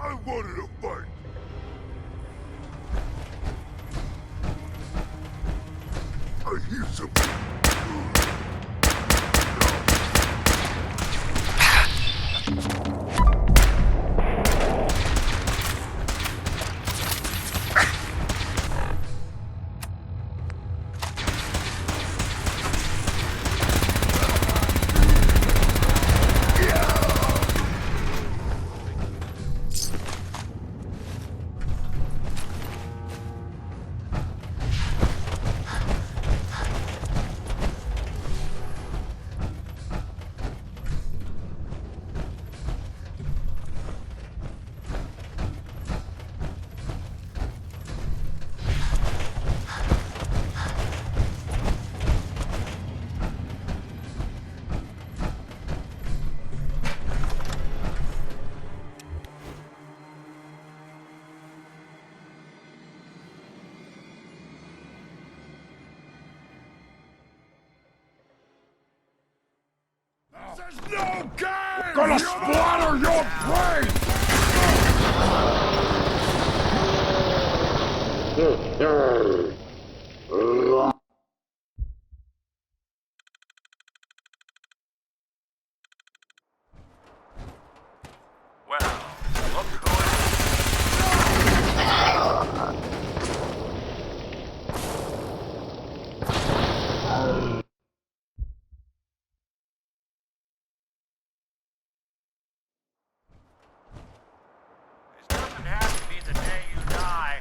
I wanted to fight. I hear something. There's no game! Gonna splatter your brain! Well, look who it is. This doesn't have to be the day you die.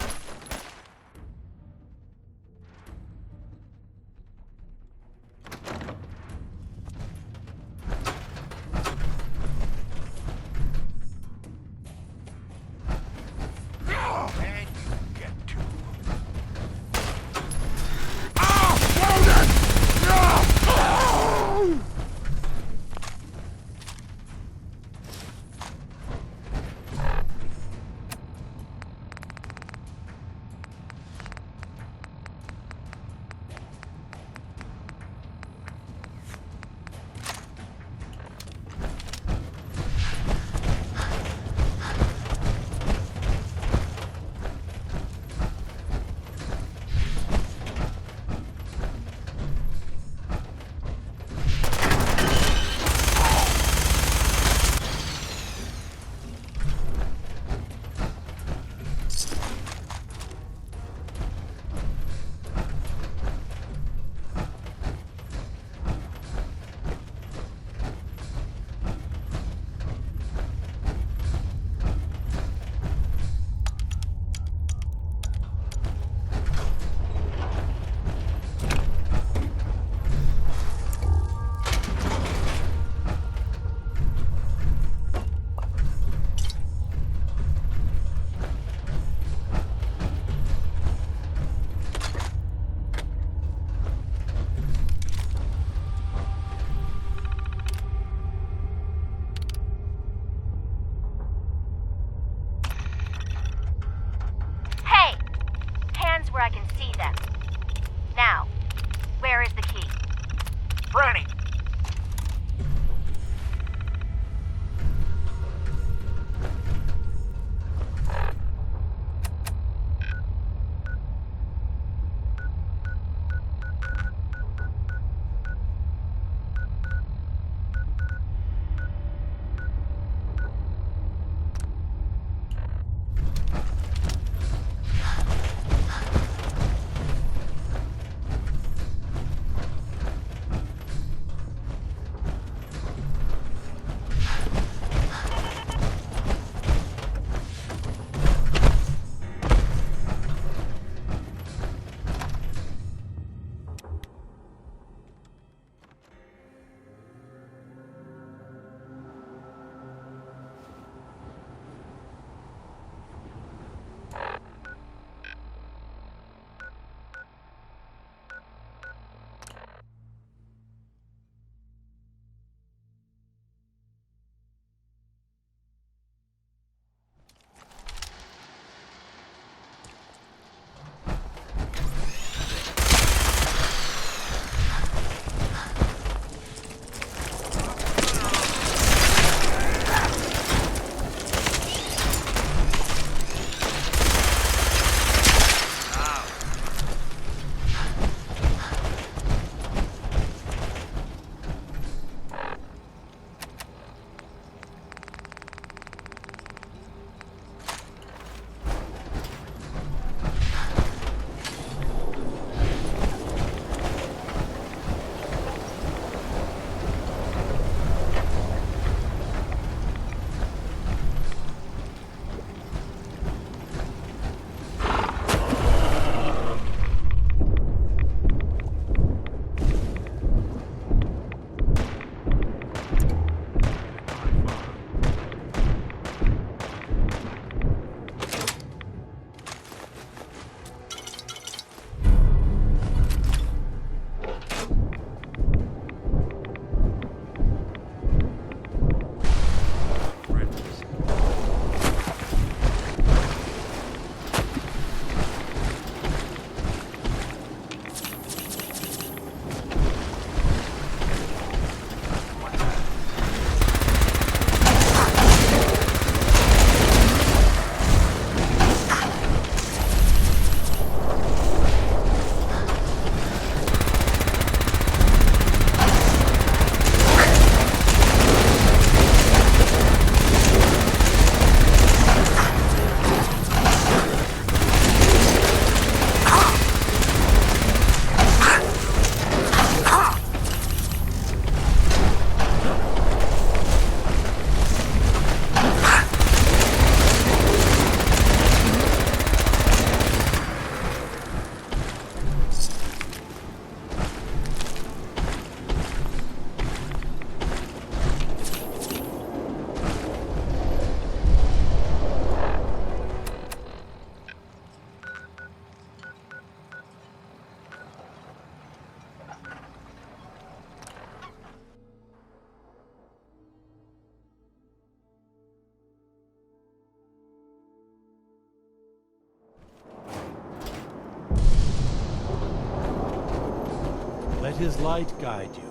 his light guide you.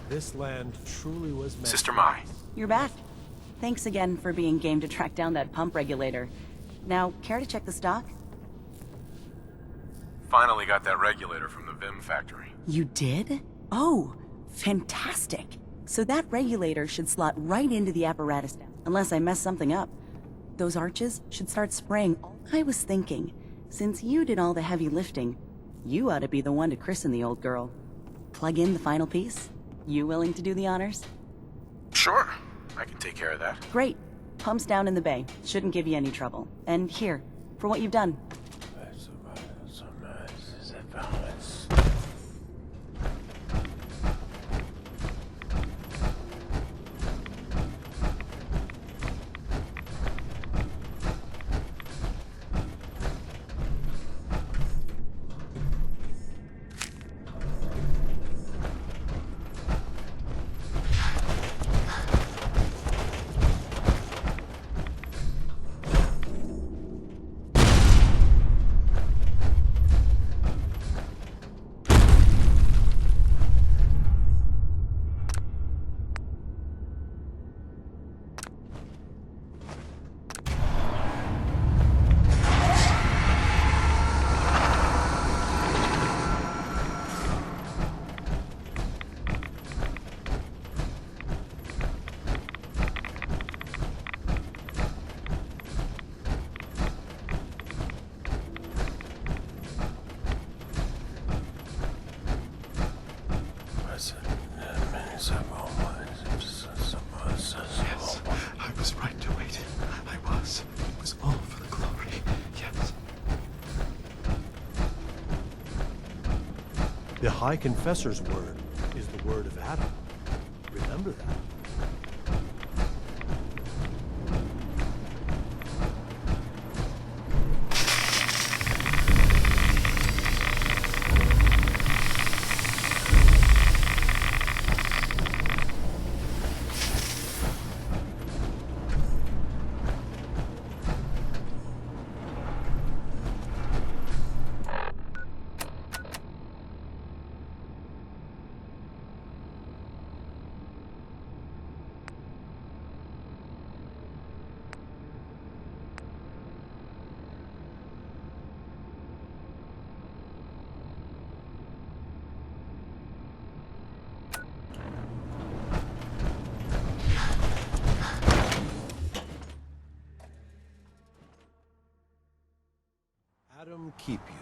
This land truly was meant. Sister Mai. You're back. Thanks again for being game to track down that pump regulator. Now, care to check the stock? Finally got that regulator from the Vim factory. You did? Oh, fantastic. So that regulator should slot right into the apparatus now, unless I mess something up. Those arches should start spraying. I was thinking, since you did all the heavy lifting, you ought to be the one to christen the old girl. Plug in the final piece? You willing to do the honors? Sure, I can take care of that. Great. Pump's down in the bay. Shouldn't give you any trouble. And here, for what you've done. Yes, I was right to wait. I was. It was all for the glory. Yes. The High Confessor's word is the word of Adam. Remember that. Adam keep you.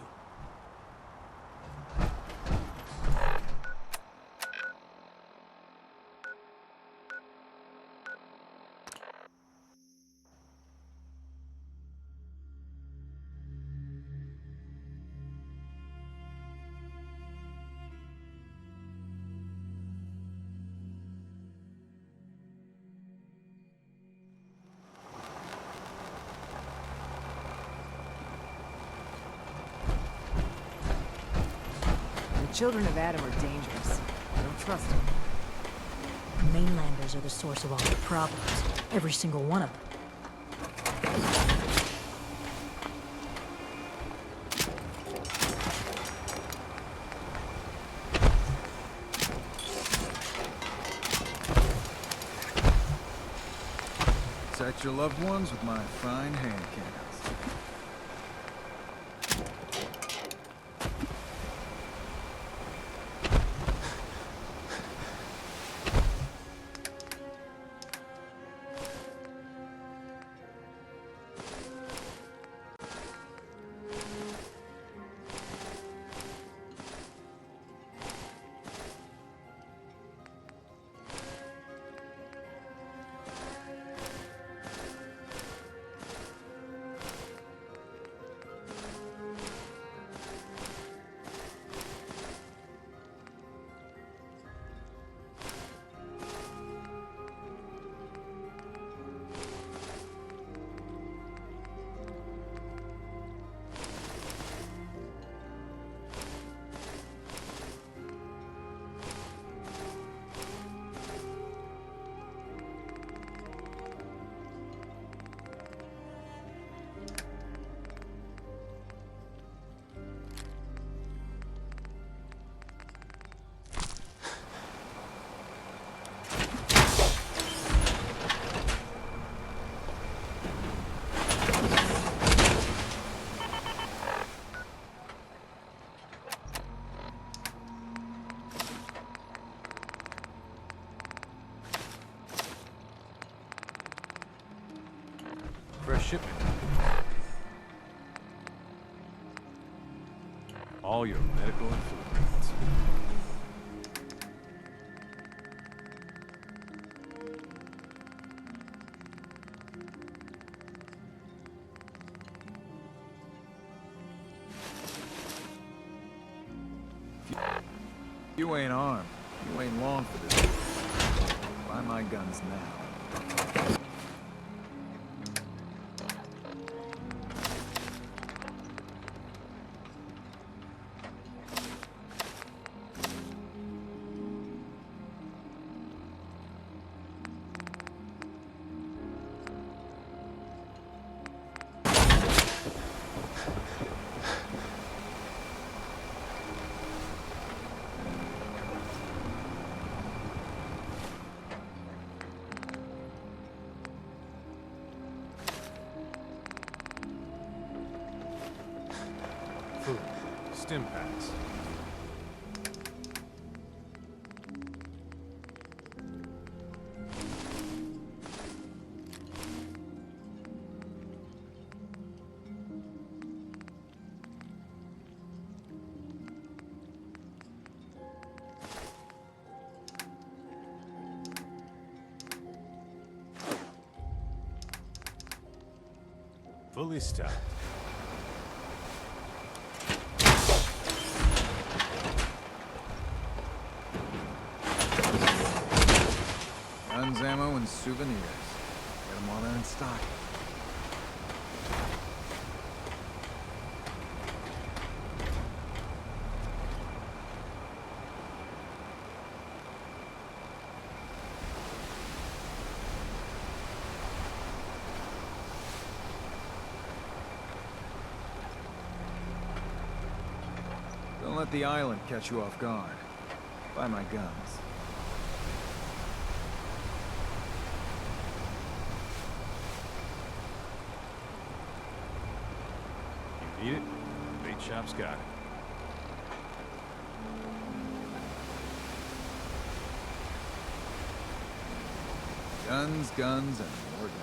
The children of Adam are dangerous. I don't trust them. Mainlanders are the source of all the problems. Every single one of them. Protect your loved ones with my fine hand cannons. shipment. All your medical and food needs. You ain't armed. You ain't long for this. Buy my guns now. Food. Stim packs. Fully stocked. Guns, ammo, and souvenirs. Get them while they're in stock. Don't let the island catch you off guard. Buy my guns. You need it? Bait shop's got it. Guns, guns, and more guns.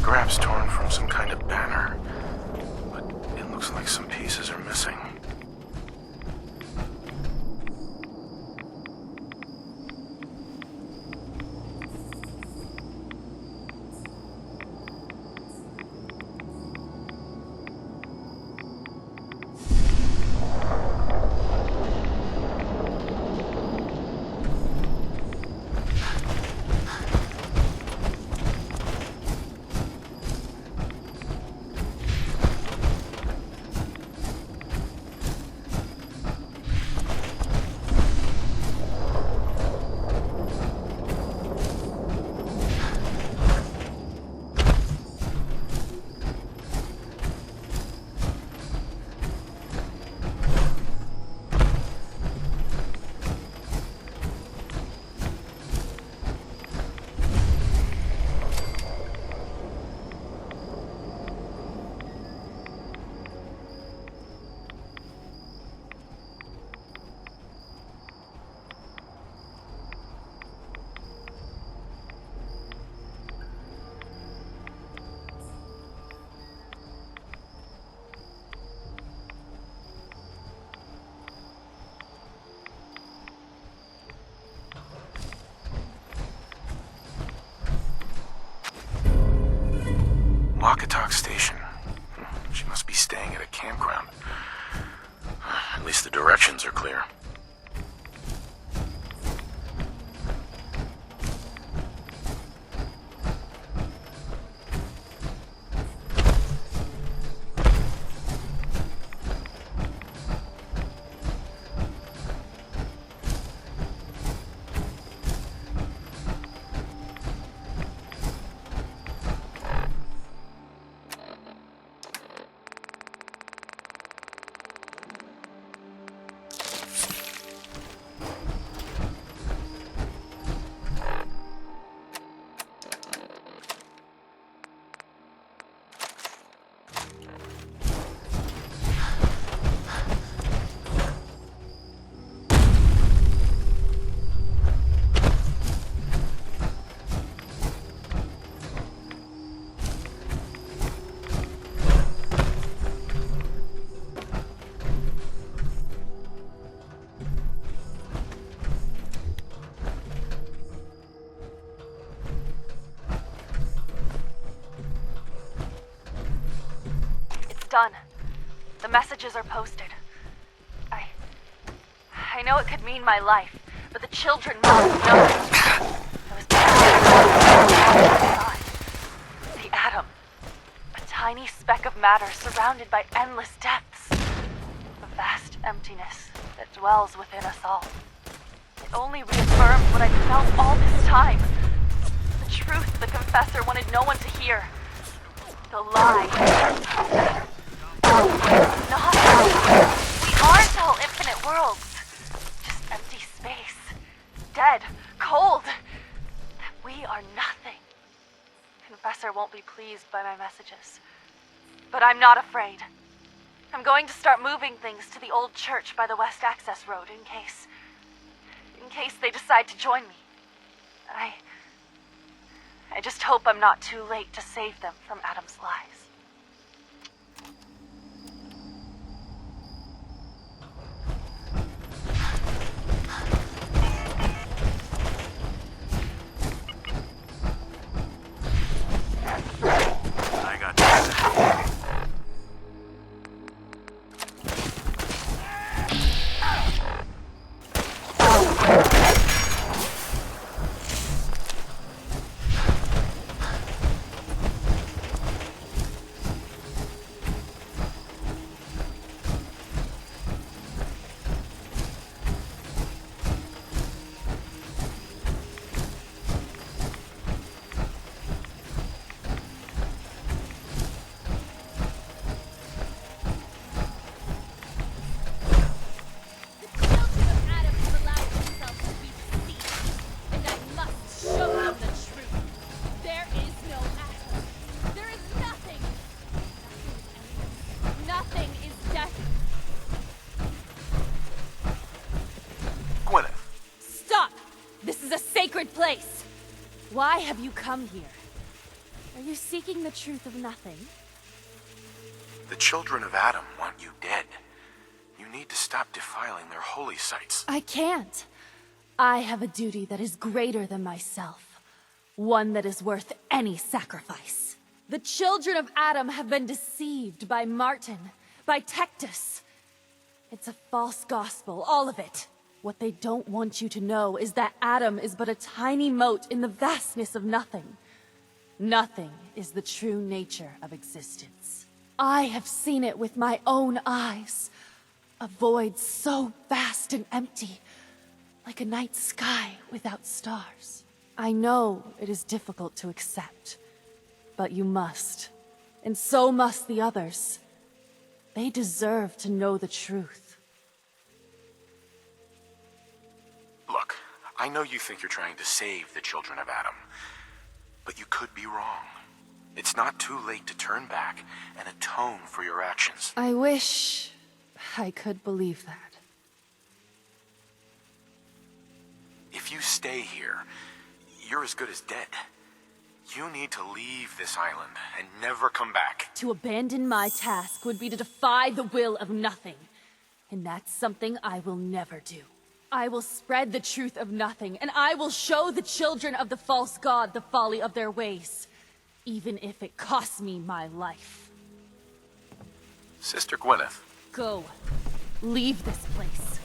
scraps torn from some kind of banner, but it looks like some pieces are missing. Walkatalk station. She must be staying at a campground. At least the directions are clear. Done. The messages are posted. I know it could mean my life, but the children must know. It was the atom. A tiny speck of matter surrounded by endless depths. A vast emptiness that dwells within us all. It only reaffirmed what I felt all this time. The truth the confessor wanted no one to hear. The lie. We aren't all infinite worlds. Just empty space. Dead. Cold. We are nothing. Confessor won't be pleased by my messages. But I'm not afraid. I'm going to start moving things to the old church by the West Access Road in case they decide to join me. I just hope I'm not too late to save them from Adam's lies. I got this. Place. Why have you come here? Are you seeking the truth of nothing? The children of Adam want you dead. You need to stop defiling their holy sites. I can't. I have a duty that is greater than myself. One that is worth any sacrifice. The children of Adam have been deceived by Martin, by Tectus. It's a false gospel, all of it. What they don't want you to know is that Adam is but a tiny mote in the vastness of nothing. Nothing is the true nature of existence. I have seen it with my own eyes. A void so vast and empty, like a night sky without stars. I know it is difficult to accept, but you must. And so must the others. They deserve to know the truth. Look, I know you think you're trying to save the children of Adam, but you could be wrong. It's not too late to turn back and atone for your actions. I wish I could believe that. If you stay here, you're as good as dead. You need to leave this island and never come back. To abandon my task would be to defy the will of nothing. And that's something I will never do. I will spread the truth of nothing, and I will show the children of the false god the folly of their ways, even if it costs me my life. Sister Gwyneth. Go. Leave this place.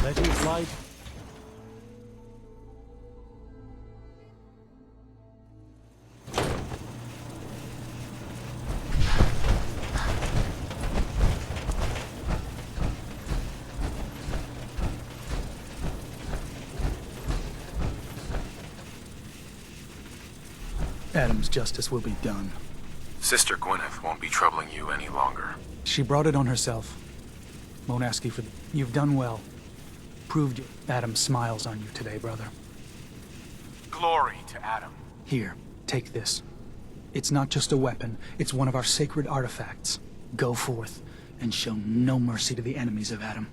Letting flight. Adam's justice will be done. Sister Gwyneth won't be troubling you any longer. She brought it on herself. Won't ask you for... You've done well. Proved you. Adam smiles on you today, brother. Glory to Adam. Here, take this. It's not just a weapon, it's one of our sacred artifacts. Go forth, and show no mercy to the enemies of Adam.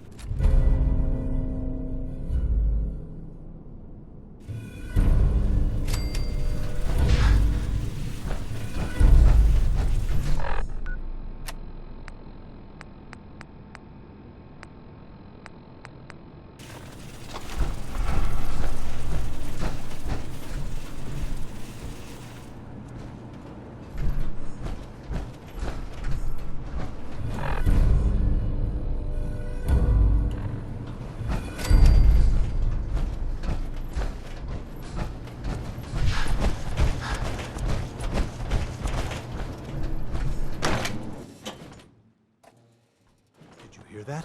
Hear that?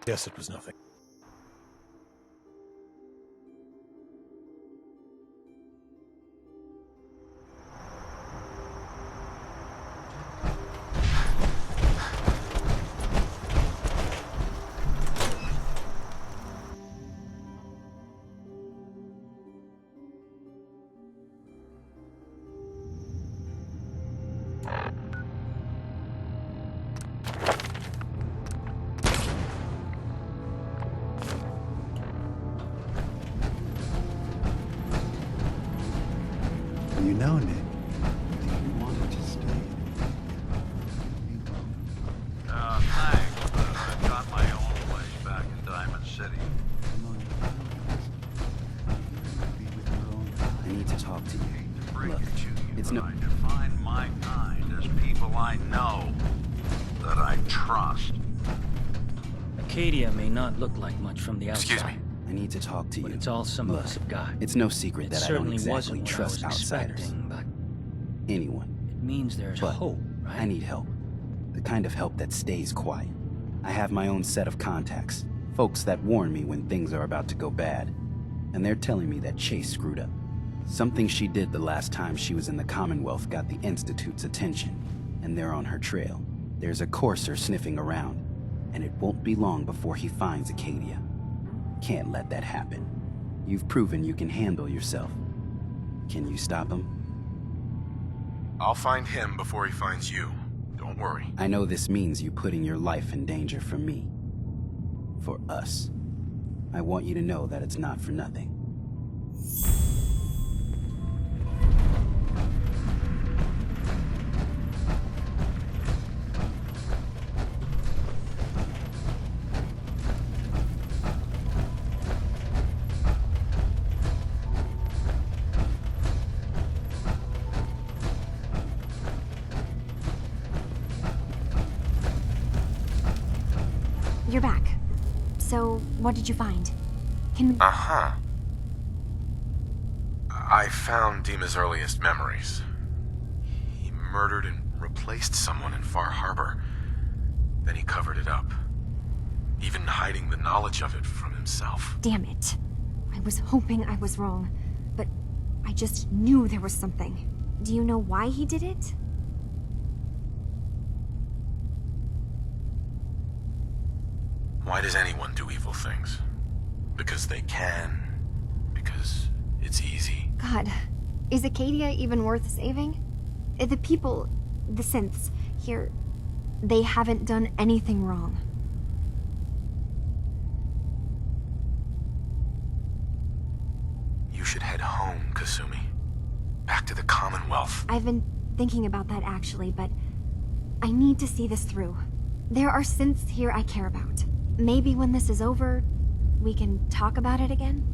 Yes, it was nothing. know, Nick, that you wanted to stay. Thanks, but I've got my own place back in Diamond City. I need to talk to you. Look, it's no... I define my kind as people I know, that I trust. Acadia may not look like much from the outside. Excuse me. I need to talk to you. But it's all some of us have got. It's no secret that I don't exactly wasn't trust what I was outsiders. expecting, but Anyone. it means there's But hope, right? I need help. The kind of help that stays quiet. I have my own set of contacts. Folks that warn me when things are about to go bad. And they're telling me that Chase screwed up. Something she did the last time she was in the Commonwealth got the Institute's attention. And they're on her trail. There's a courser sniffing around. And it won't be long before he finds Acadia. Can't let that happen. You've proven you can handle yourself. Can you stop him? I'll find him before he finds you. Don't worry. I know this means you putting your life in danger for me. For us. I want you to know that it's not for nothing. You're back. So, what did you find? Uh-huh. I found Dima's earliest memories. He murdered and replaced someone in Far Harbor. Then he covered it up. Even hiding the knowledge of it from himself. Damn it. I was hoping I was wrong, but I just knew there was something. Do you know why he did it? Why does anyone do evil things? Because they can. Because it's easy. God, is Acadia even worth saving? The people, the synths, here, they haven't done anything wrong. You should head home, Kasumi. Back to the Commonwealth. I've been thinking about that actually, but I need to see this through. There are synths here I care about. Maybe when this is over, we can talk about it again?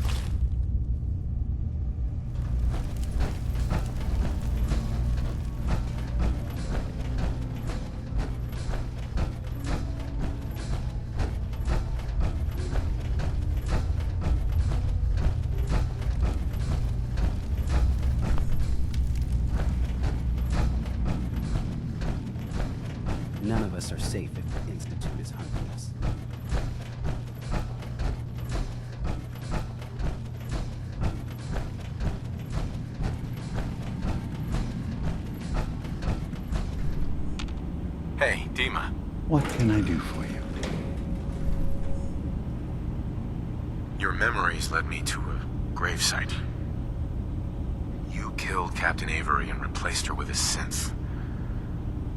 None of us are safe if the Institute is hunting us. Hey, Dima. What can I do for you? Your memories led me to a gravesite. You killed Captain Avery and replaced her with a synth.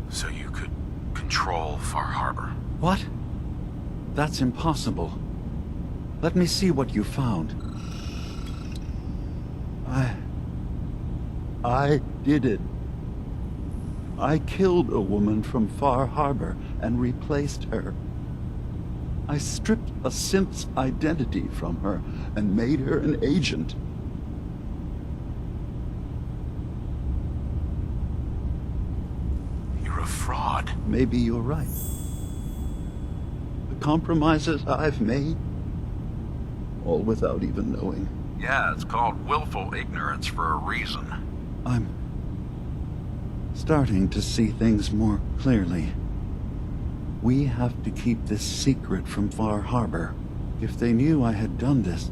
So you could control Far Harbor. What? That's impossible. Let me see what you found. I did it. I killed a woman from Far Harbor and replaced her. I stripped a synth's identity from her and made her an agent. You're a fraud. Maybe you're right. The compromises I've made, all without even knowing. Yeah, it's called willful ignorance for a reason. I'm starting to see things more clearly. We have to keep this secret from Far Harbor. If they knew I had done this,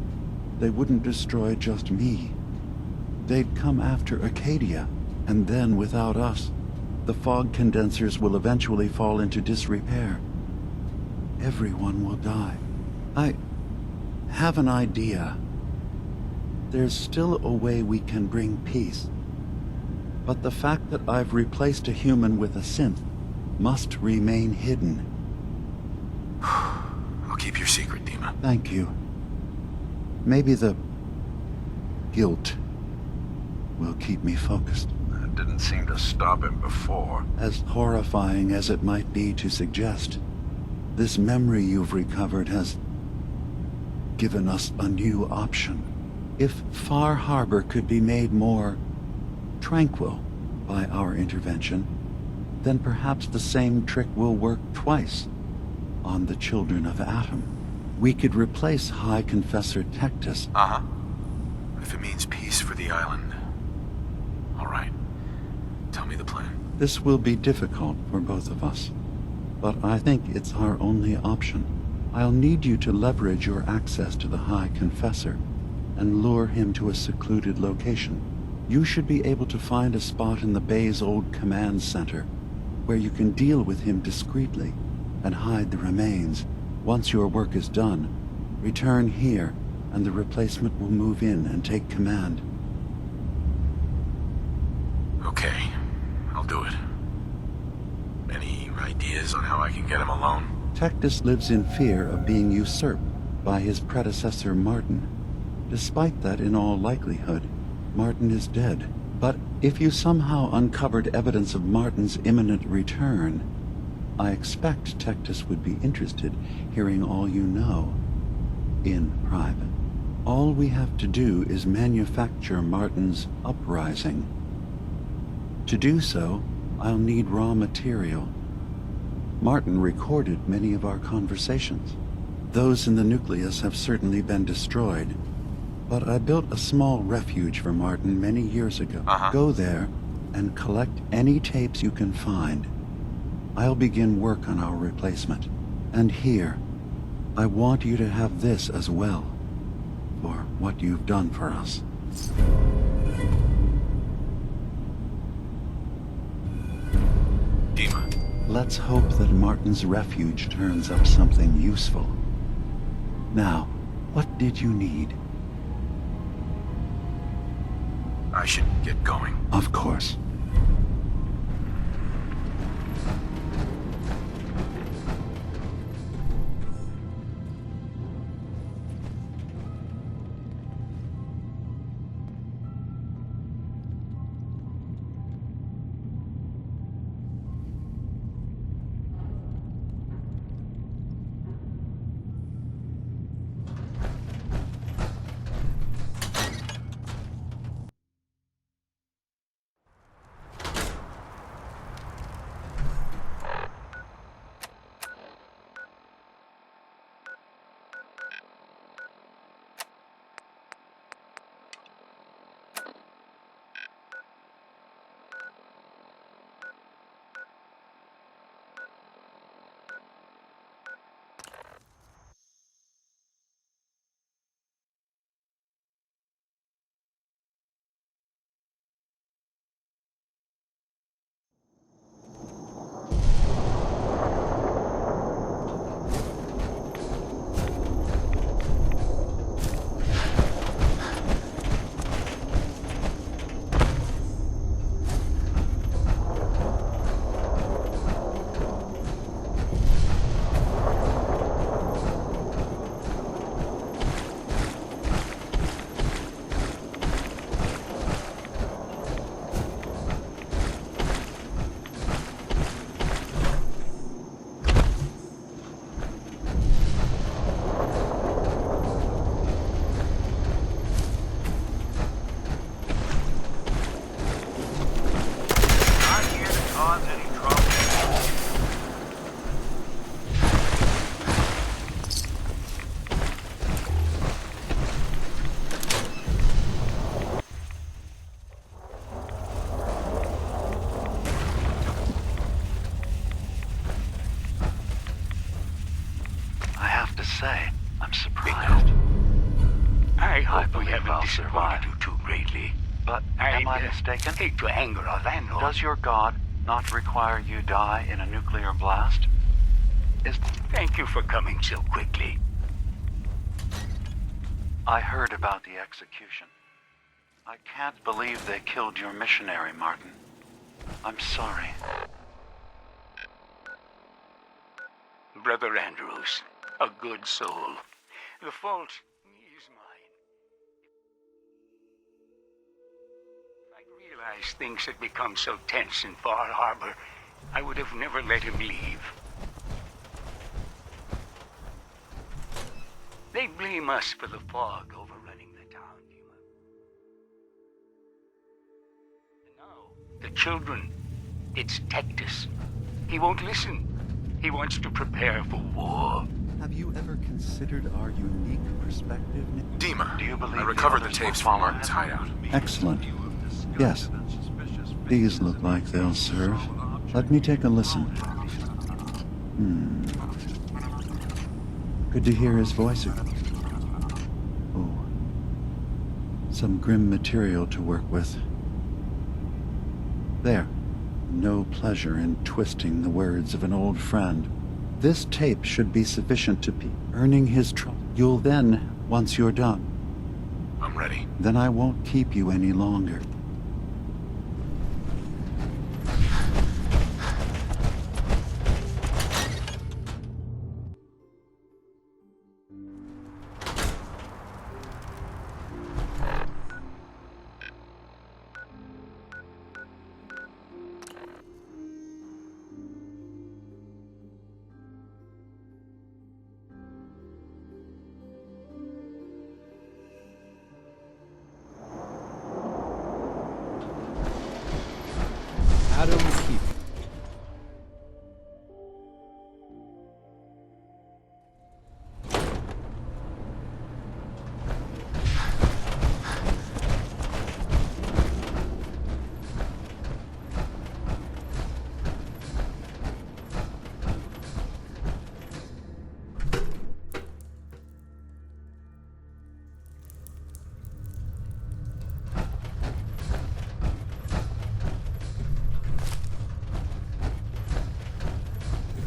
they wouldn't destroy just me. They'd come after Acadia, and then without us, the fog condensers will eventually fall into disrepair. Everyone will die. I have an idea. There's still a way we can bring peace. But the fact that I've replaced a human with a synth must remain hidden. I'll keep your secret, Dima. Thank you. Maybe the guilt will keep me focused. didn't seem to stop him before. As horrifying as it might be to suggest, this memory you've recovered has given us a new option. If Far Harbor could be made more tranquil by our intervention, then perhaps the same trick will work twice on the children of Atom. We could replace High Confessor Tectus. Uh-huh. If it means peace for the island. All right. Tell me the plan. This will be difficult for both of us, but I think it's our only option. I'll need you to leverage your access to the High Confessor and lure him to a secluded location. You should be able to find a spot in the bay's old command center where you can deal with him discreetly and hide the remains. Once your work is done, return here and the replacement will move in and take command. Okay, I'll do it. Any ideas on how I can get him alone? Tectus lives in fear of being usurped by his predecessor Martin. Despite that, in all likelihood, Martin is dead. But if you somehow uncovered evidence of Martin's imminent return, I expect Tectus would be interested hearing all you know in private. All we have to do is manufacture Martin's uprising. To do so, I'll need raw material. Martin recorded many of our conversations. Those in the nucleus have certainly been destroyed, but I built a small refuge for Martin many years ago. Go there and collect any tapes you can find. I'll begin work on our replacement. And here, I want you to have this as well, for what you've done for us. Dima. Let's hope that Martin's refuge turns up something useful. Now, what did you need? I should get going. Of course. Say, I'm surprised. I hope we haven't disappointed you too greatly. But am I mistaken? Hate to anger our landlord. Does your god not require you die in a nuclear blast? Thank you for coming so quickly. I heard about the execution. I can't believe they killed your missionary, Martin. I'm sorry. Brother Andrews, a good soul. The fault is mine. I realized things had become so tense in Far Harbor, I would have never let him leave. They blame us for the fog overrunning the town, Dima. And now, the children, it's Tectus. He won't listen. He wants to prepare for war. Have you ever considered our unique perspective? Dima, Do you believe I recovered the others tapes will from follow Martin's hideout. Excellent. Yes. These look like they'll serve. Let me take a listen. Good to hear his voice again. Oh. Some grim material to work with. There. No pleasure in twisting the words of an old friend. This tape should be sufficient to be earning his trust. You'll then, once you're done. I'm ready. Then I won't keep you any longer. Adam's Keep.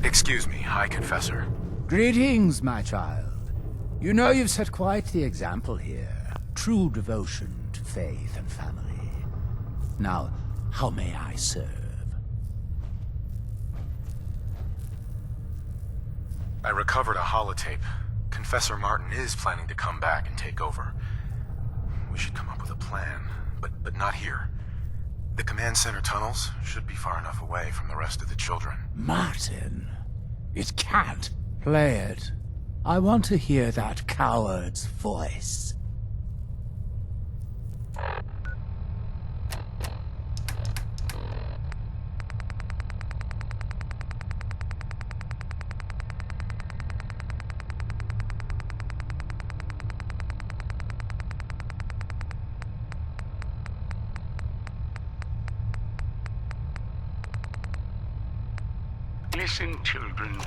Excuse me, High Confessor. Greetings, my child. You know you've set quite the example here. True devotion to faith and family. Now, how may I serve? I recovered a holotape. Confessor Martin is planning to come back and take over. We should come up with a plan, but not here. The command center tunnels should be far enough away from the rest of the children. Martin? It can't. Play it. I want to hear that coward's voice. Listen, children.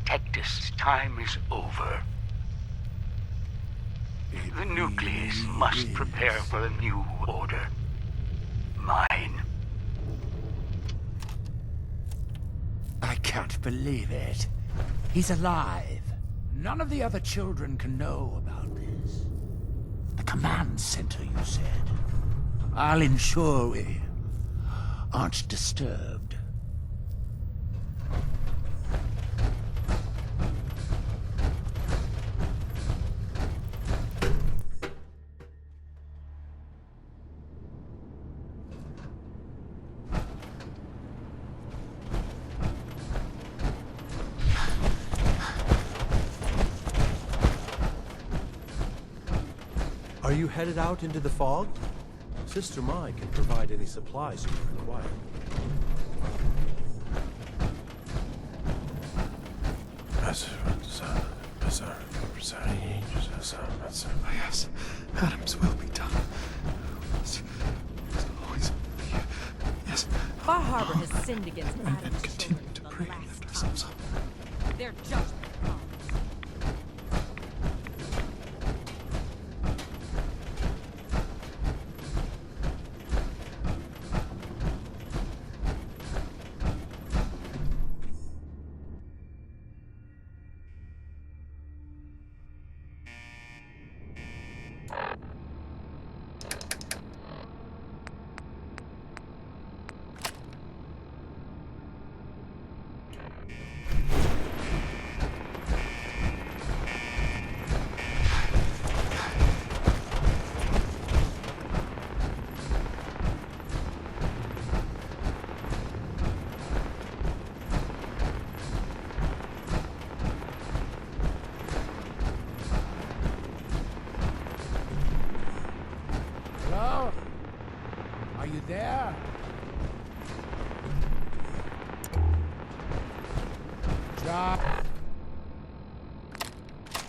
Tectus' time is over. The nucleus must prepare for a new order. Mine. I can't believe it. He's alive. None of the other children can know about this. The command center, you said. I'll ensure we aren't disturbed. Are you headed out into the fog? Sister Mai can provide any supplies you require. Yes, Adam's will be done. Always be. Yes. Far Harbor has sinned against Adam's Continue to pray and lift ourselves up. Their judgment comes.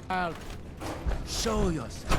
Child, show yourself.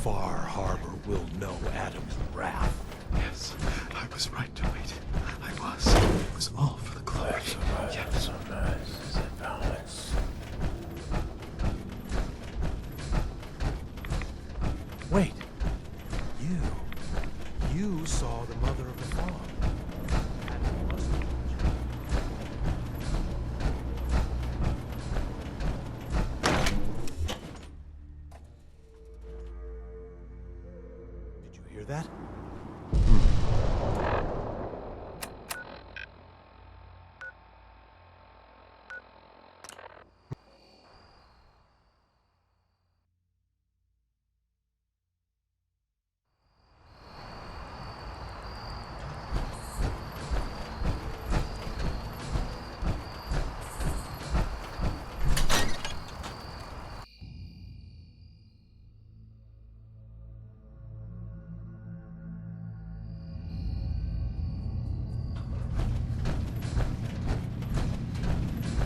Far Harbor will know Adam's wrath. Yes, I was right to wait. I was. It was all for the glory. Yes. Wait. You saw the mother of the fawn. Did you hear that?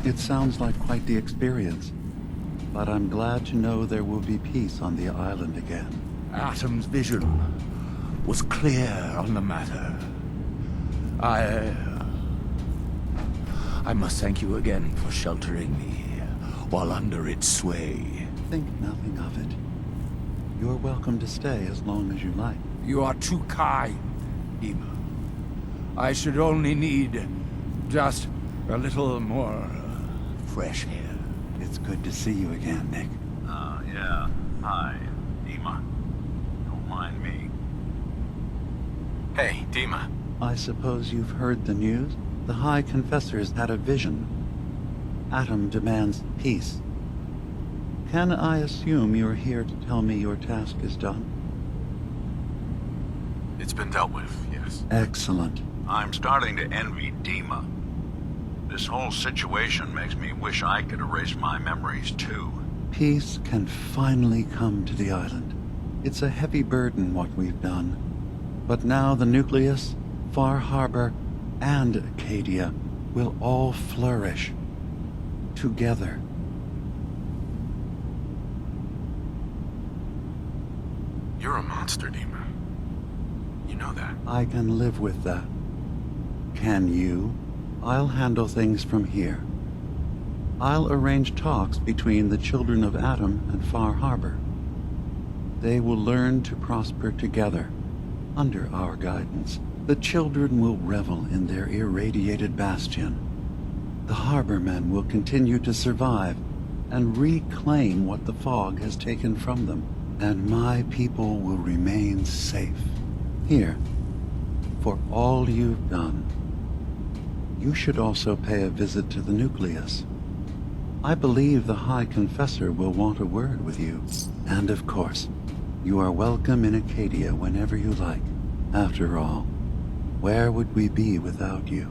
It sounds like quite the experience, but I'm glad to know there will be peace on the island again. Atom's vision was clear on the matter. I must thank you again for sheltering me while under its sway. Think nothing of it. You're welcome to stay as long as you like. You are too kind, Ema. I should only need just a little more fresh air. It's good to see you again, Nick. Yeah. Hi, Ema. Don't mind me. Hey, Dima. I suppose you've heard the news? The High Confessor's had a vision. Atom demands peace. Can I assume you're here to tell me your task is done? It's been dealt with, yes. Excellent. I'm starting to envy Dima. This whole situation makes me wish I could erase my memories too. Peace can finally come to the island. It's a heavy burden what we've done. But now the Nucleus, Far Harbor, and Acadia will all flourish. Together. You're a monster, Dima. You know that. I can live with that. Can you? I'll handle things from here. I'll arrange talks between the children of Atom and Far Harbor. They will learn to prosper together, under our guidance. The children will revel in their irradiated bastion. The harbormen will continue to survive and reclaim what the fog has taken from them, and my people will remain safe. Here, for all you've done, you should also pay a visit to the nucleus. I believe the High Confessor will want a word with you. And of course, you are welcome in Acadia whenever you like. After all, where would we be without you?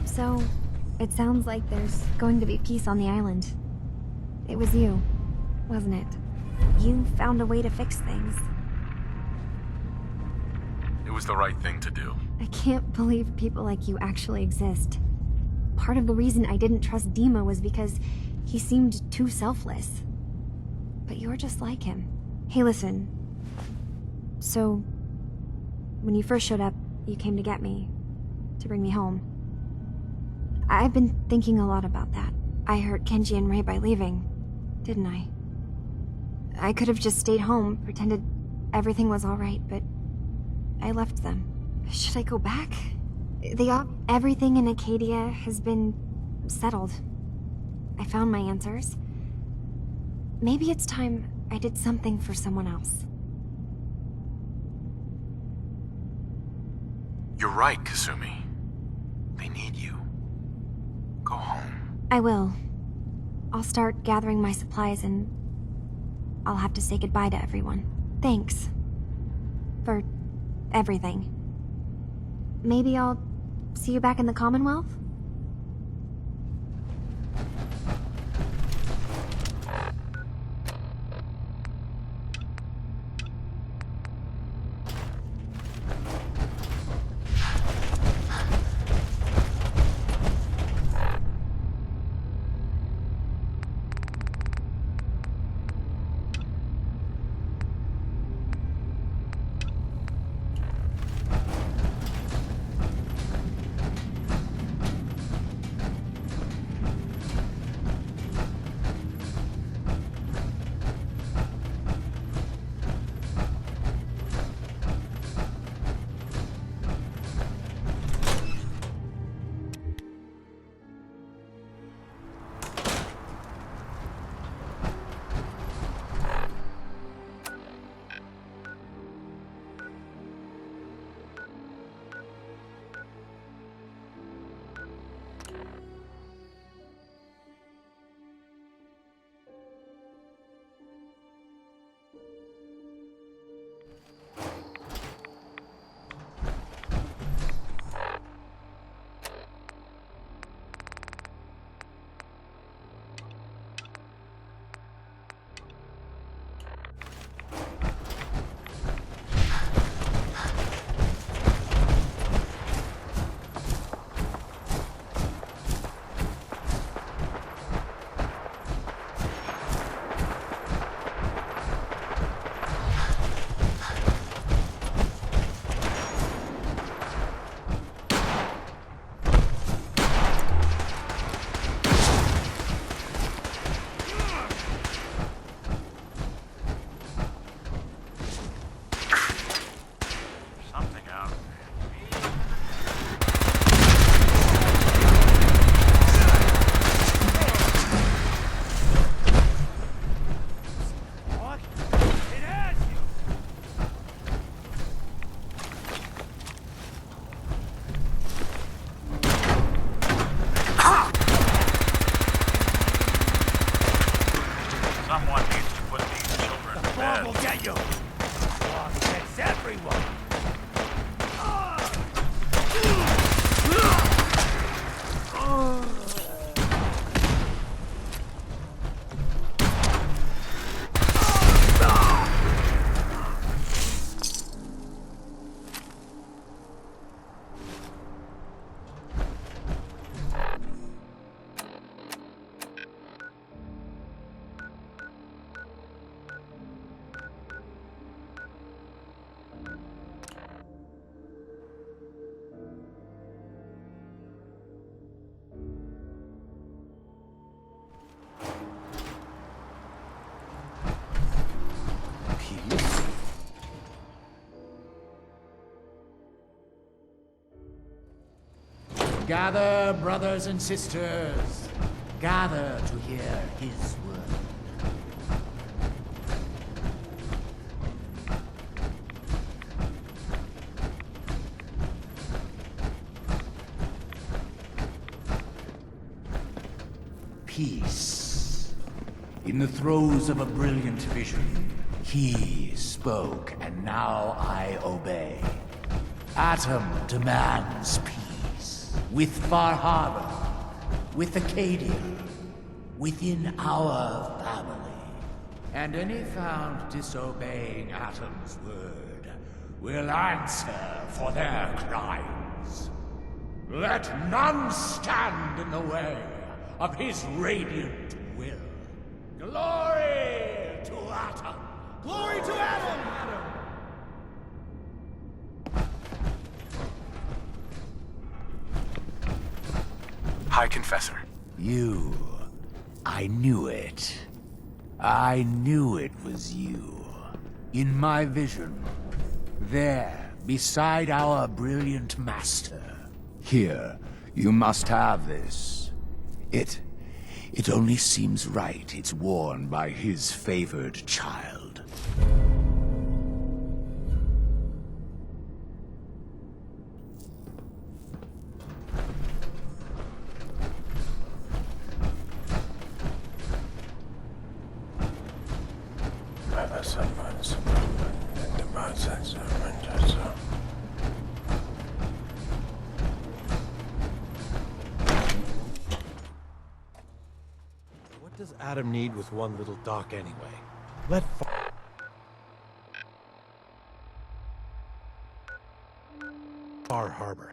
So, it sounds like there's going to be peace on the island. It was you, wasn't it? You found a way to fix things. It was the right thing to do. I can't believe people like you actually exist. Part of the reason I didn't trust Dima was because he seemed too selfless. But you're just like him. Hey, listen. So, when you first showed up, you came to get me, to bring me home. I've been thinking a lot about that. I hurt Kenji and Ray by leaving, didn't I? I could have just stayed home, pretended everything was alright, but I left them. Should I go back? Everything in Acadia has been settled. I found my answers. Maybe it's time I did something for someone else. You're right, Kasumi. They need you. Go home. I will. I'll start gathering my supplies and I'll have to say goodbye to everyone. Thanks. For everything. Maybe I'll see you back in the Commonwealth? Gather, brothers and sisters. Gather to hear his word. Peace. In the throes of a brilliant vision, he spoke, and now I obey. Atom demands peace. With Far Harbor, with Acadia, within our family. And any found disobeying Atom's word will answer for their crimes. Let none stand in the way of his radiant will. Glory to Atom! Glory to Atom! High Confessor. You. I knew it. I knew it was you. In my vision. There, beside our brilliant master. Here, you must have this. It only seems right it's worn by his favored child. What does Adam need with one little dock anyway? Let Far Harbor.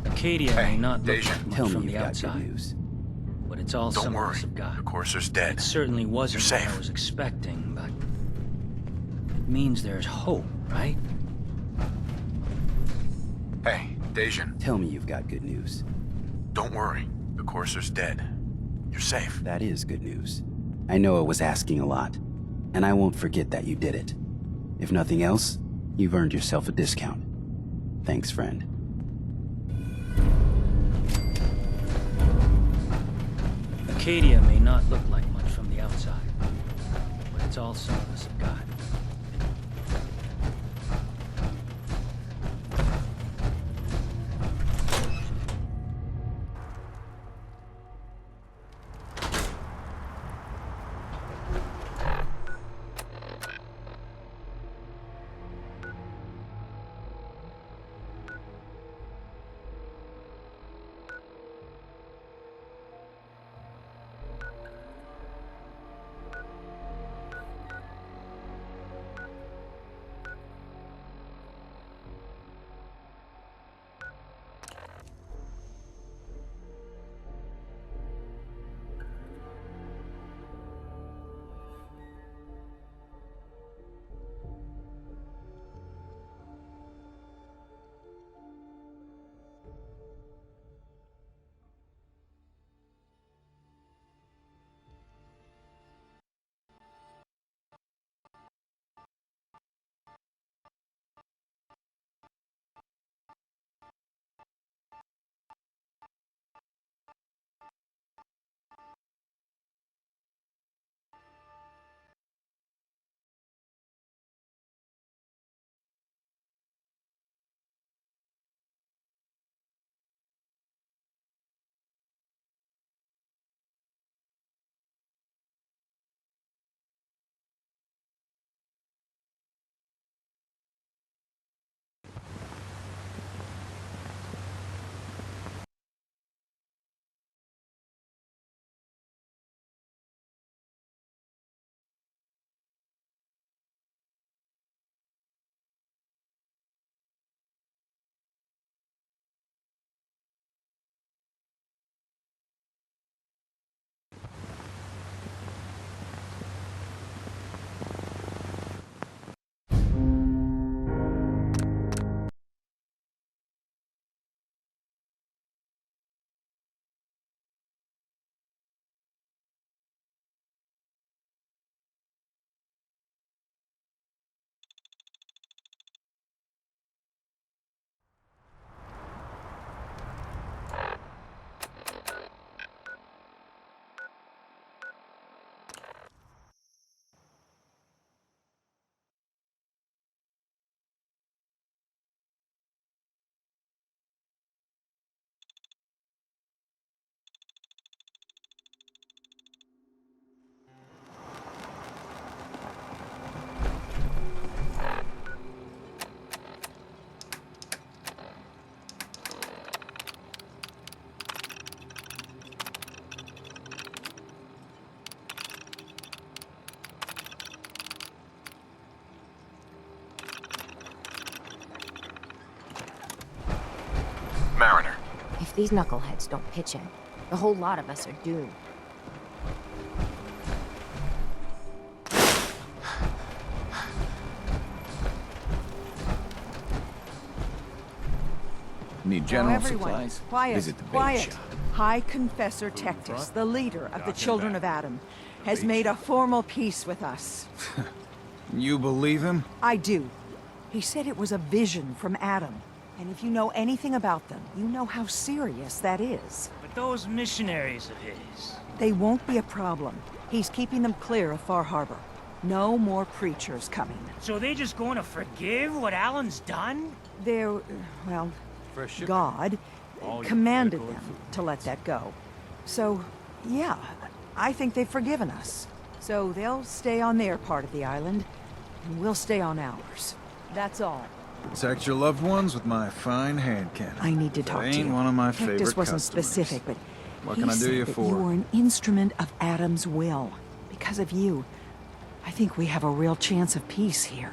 Acadia may not look Deja. like much Tell me from you've the got outside, good news. but it's all Don't some of worry. us have got. The Courser's dead. It certainly wasn't You're what safe. I was expecting, but it means there's hope, right? Hey, Dejan. Tell me you've got good news. Don't worry. The Courser's dead. You're safe. That is good news. I know it was asking a lot, and I won't forget that you did it. If nothing else, you've earned yourself a discount. Thanks, friend. Acadia may not look like much from the outside, but it's all some of us have got. If these knuckleheads don't pitch in, the whole lot of us are doomed. Need Now general everyone, supplies? quiet, Visit the bait quiet. shop. High Confessor Tectus, the leader of the Children of Adam, has made a formal peace with us. You believe him? I do. He said it was a vision from Adam. And if you know anything about them, you know how serious that is. But those missionaries of his... They won't be a problem. He's keeping them clear of Far Harbor. No more preachers coming. So they just going to forgive what Alan's done? They're, well, Fresh shipment. God All your commanded medical them and to let that go. So, yeah, I think they've forgiven us. So they'll stay on their part of the island, and we'll stay on ours. That's all. Protect your loved ones with my fine hand cannon. I need to talk That to ain't you. one of my Tectus favorite wasn't customers. specific, but What he can I do said you that for? you were an instrument of Adam's will. Because of you, I think we have a real chance of peace here.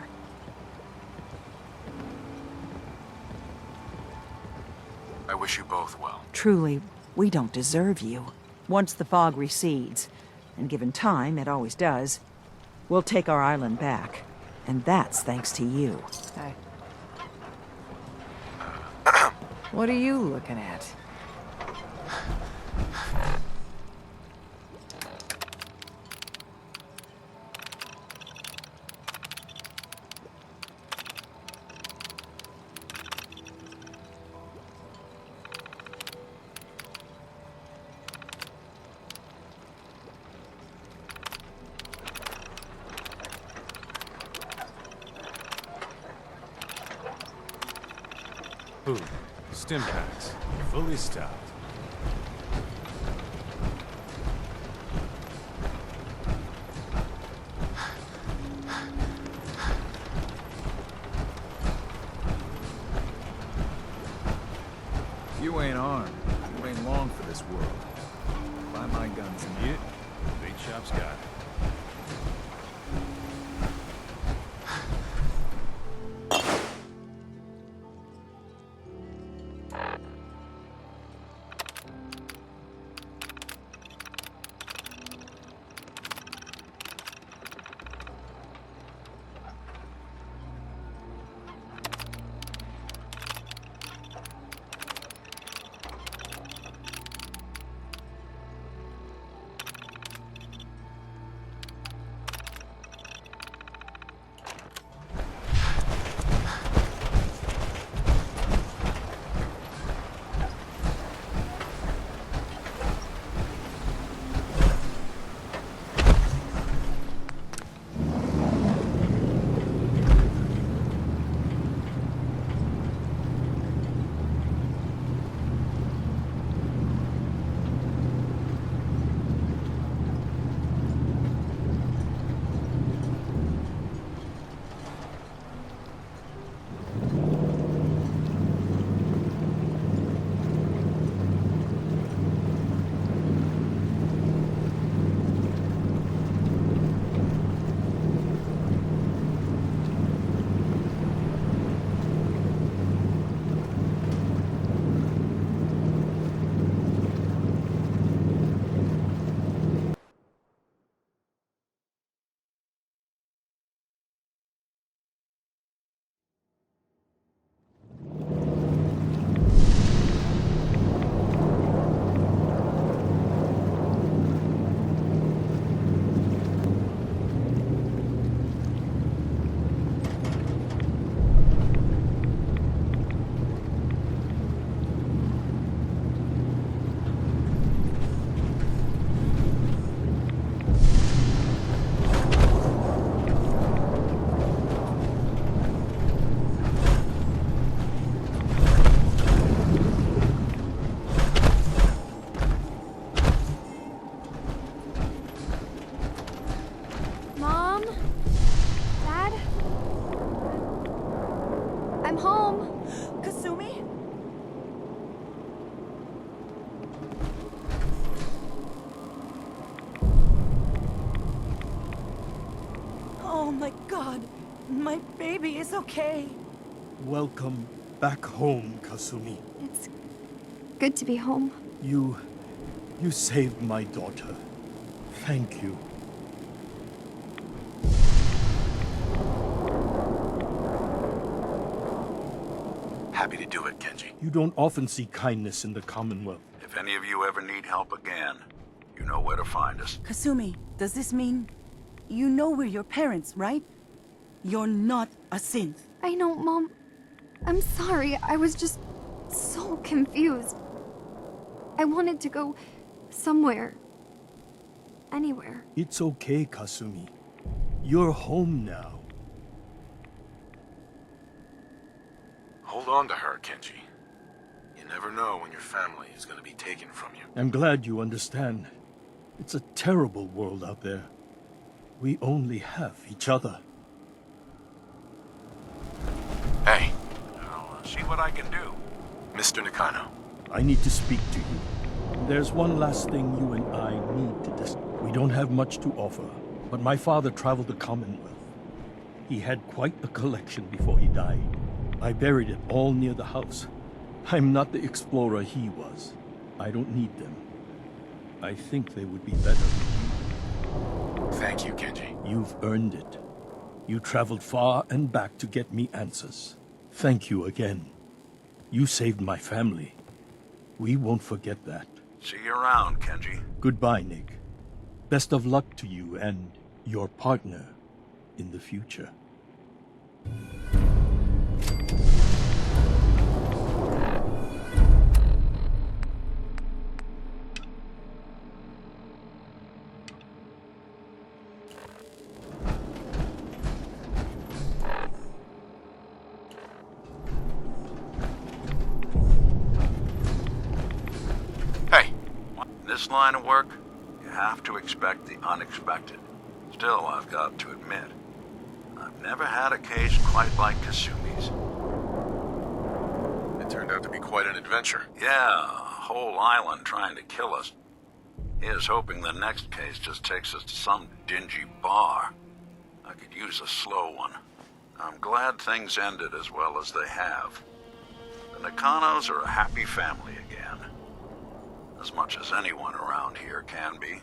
I wish you both well. Truly, we don't deserve you. Once the fog recedes, and given time, it always does, we'll take our island back. And that's thanks to you. Hey. What are you looking at? Food. Stim packs. Fully stocked. You ain't armed. You ain't long for this world. Buy my guns and Need it? Bait shop's got it. Mom? Dad? I'm home. Kasumi? Oh my god, my baby is okay. Welcome back home, Kasumi. good to be home. You saved my daughter. Thank you. Happy to do it, Kenji. You don't often see kindness in the Commonwealth. If any of you ever need help again, you know where to find us. Kasumi, does this mean... You know we're your parents, right? You're not a synth. I know, Mom. I'm sorry. I was just so confused. I wanted to go somewhere. Anywhere. It's okay, Kasumi. You're home now. Hold on to her, Kenji. You never know when your family is going to be taken from you. I'm glad you understand. It's a terrible world out there. We only have each other. Hey. I'll see what I can do. Mr. Nakano. I need to speak to you. There's one last thing you and I need to discuss. We don't have much to offer, but my father traveled the Commonwealth. He had quite a collection before he died. I buried it all near the house. I'm not the explorer he was. I don't need them. I think they would be better with you. Thank you, Kenji. You've earned it. You traveled far and back to get me answers. Thank you again. You saved my family. We won't forget that. See you around, Kenji. Goodbye, Nick. Best of luck to you and your partner in the future. This line of work, you have to expect the unexpected. Still, I've got to admit, I've never had a case quite like Kasumi's. It turned out to be quite an adventure. Yeah, a whole island trying to kill us. Here's hoping the next case just takes us to some dingy bar. I could use a slow one. I'm glad things ended as well as they have. The Nakanos are a happy family again. As much as anyone around here can be.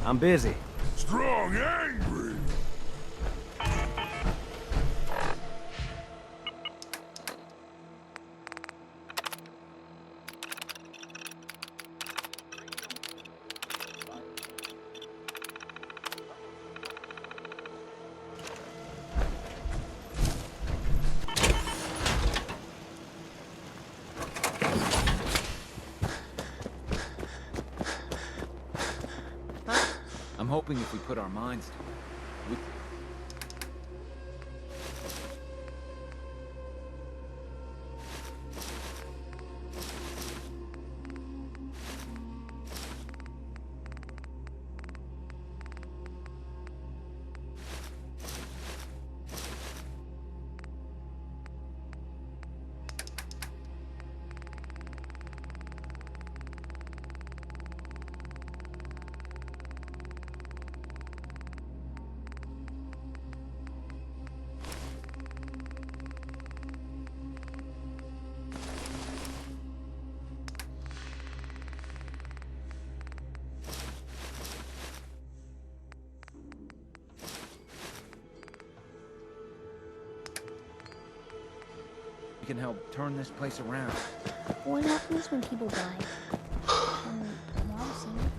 I'm busy. Strong, angry. I'm hoping if we put our minds to it, we... can help turn this place around. What happens when people die? Mom seen it?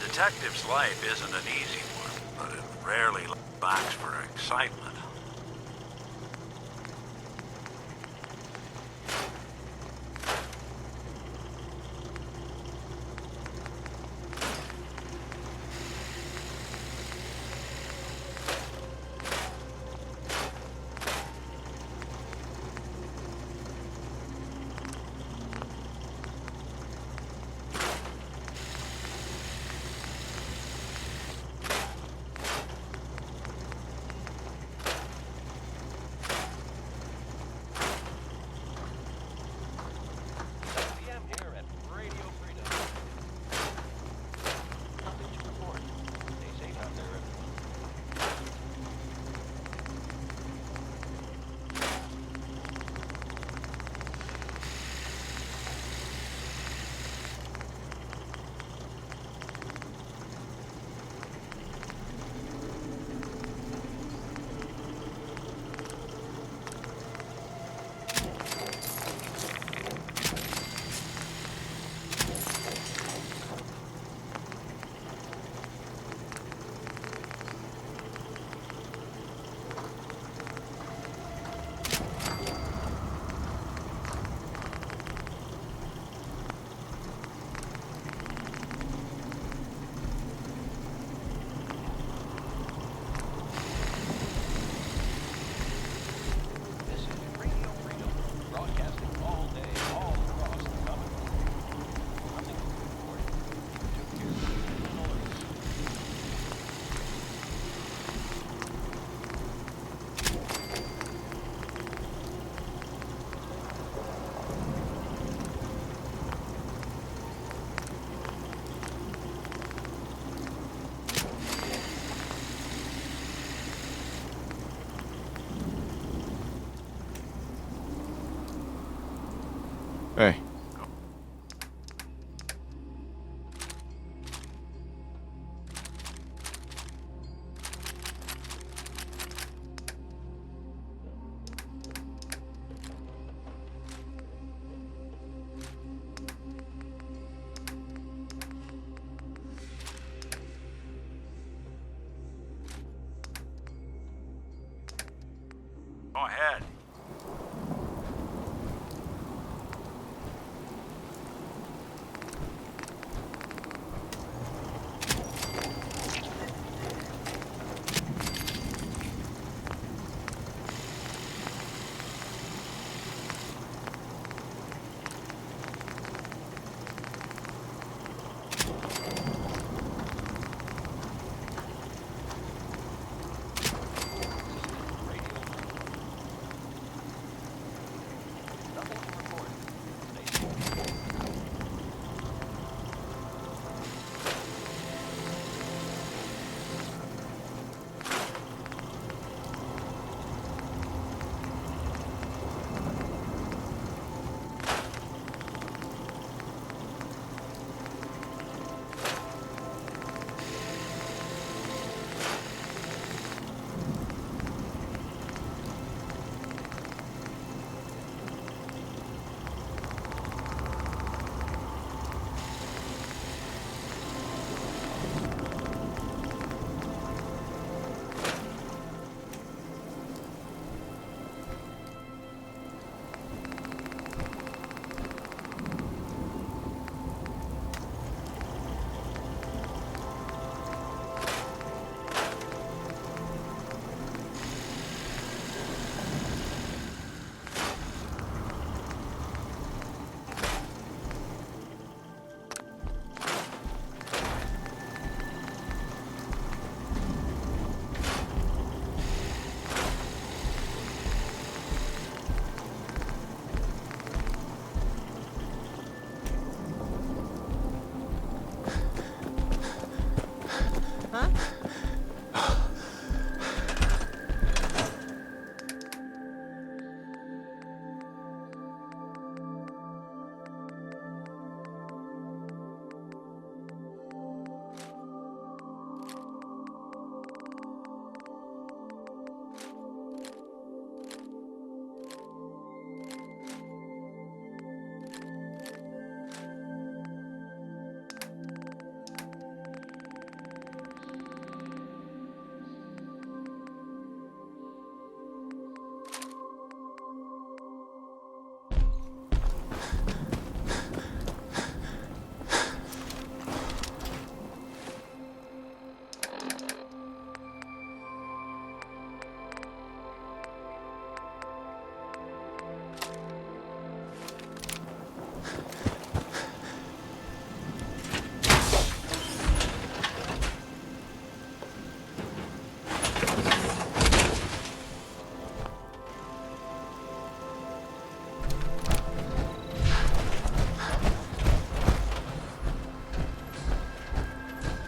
detective's life isn't an easy one, but it rarely lacks for excitement. Hey. Go ahead.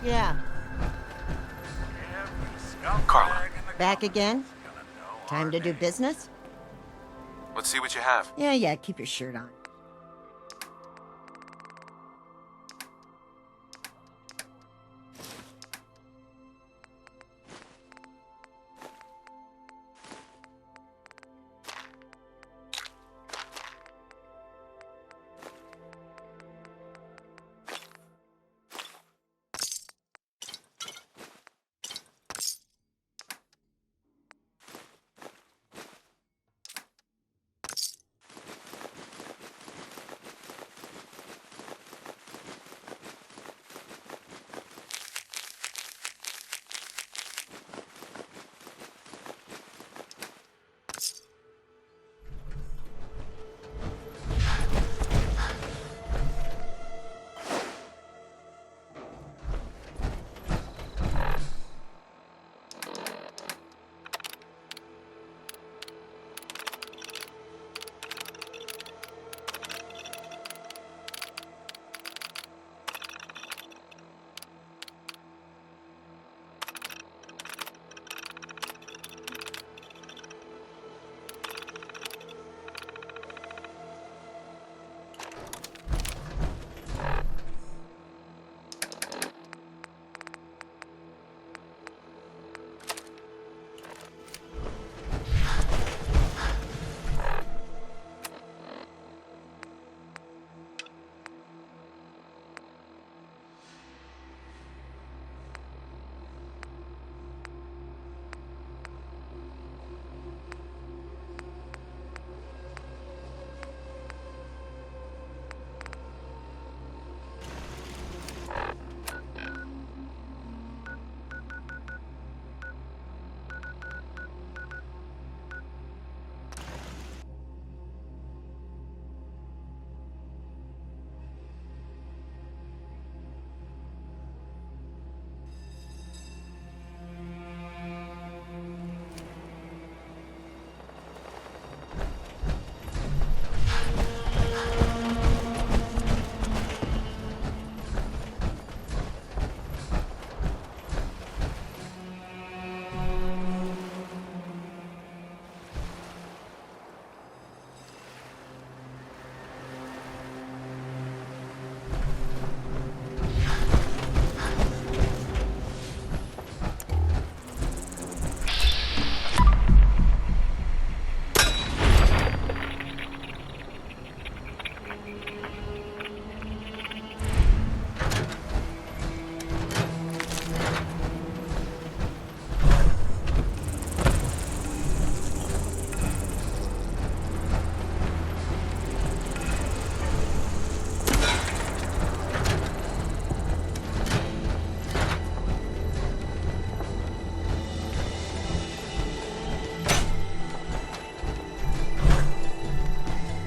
Yeah. Carla, Back again? Time to do business? let's see what you have. Yeah, keep your shirt on.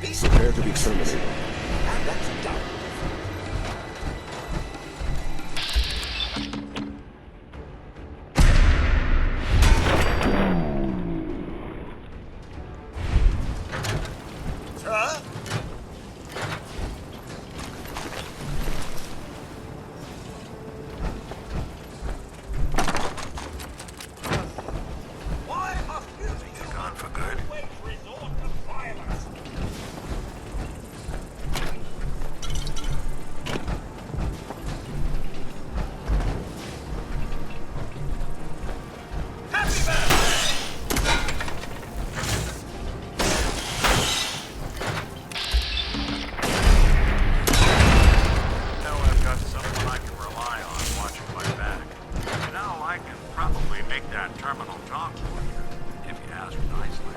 Prepare to be terminated. That's done. Sir? Why must you Gone for good. always resort to violence? Now I've got someone I can rely on watching my back. Now I can probably make that terminal talk for you, if you ask nicely.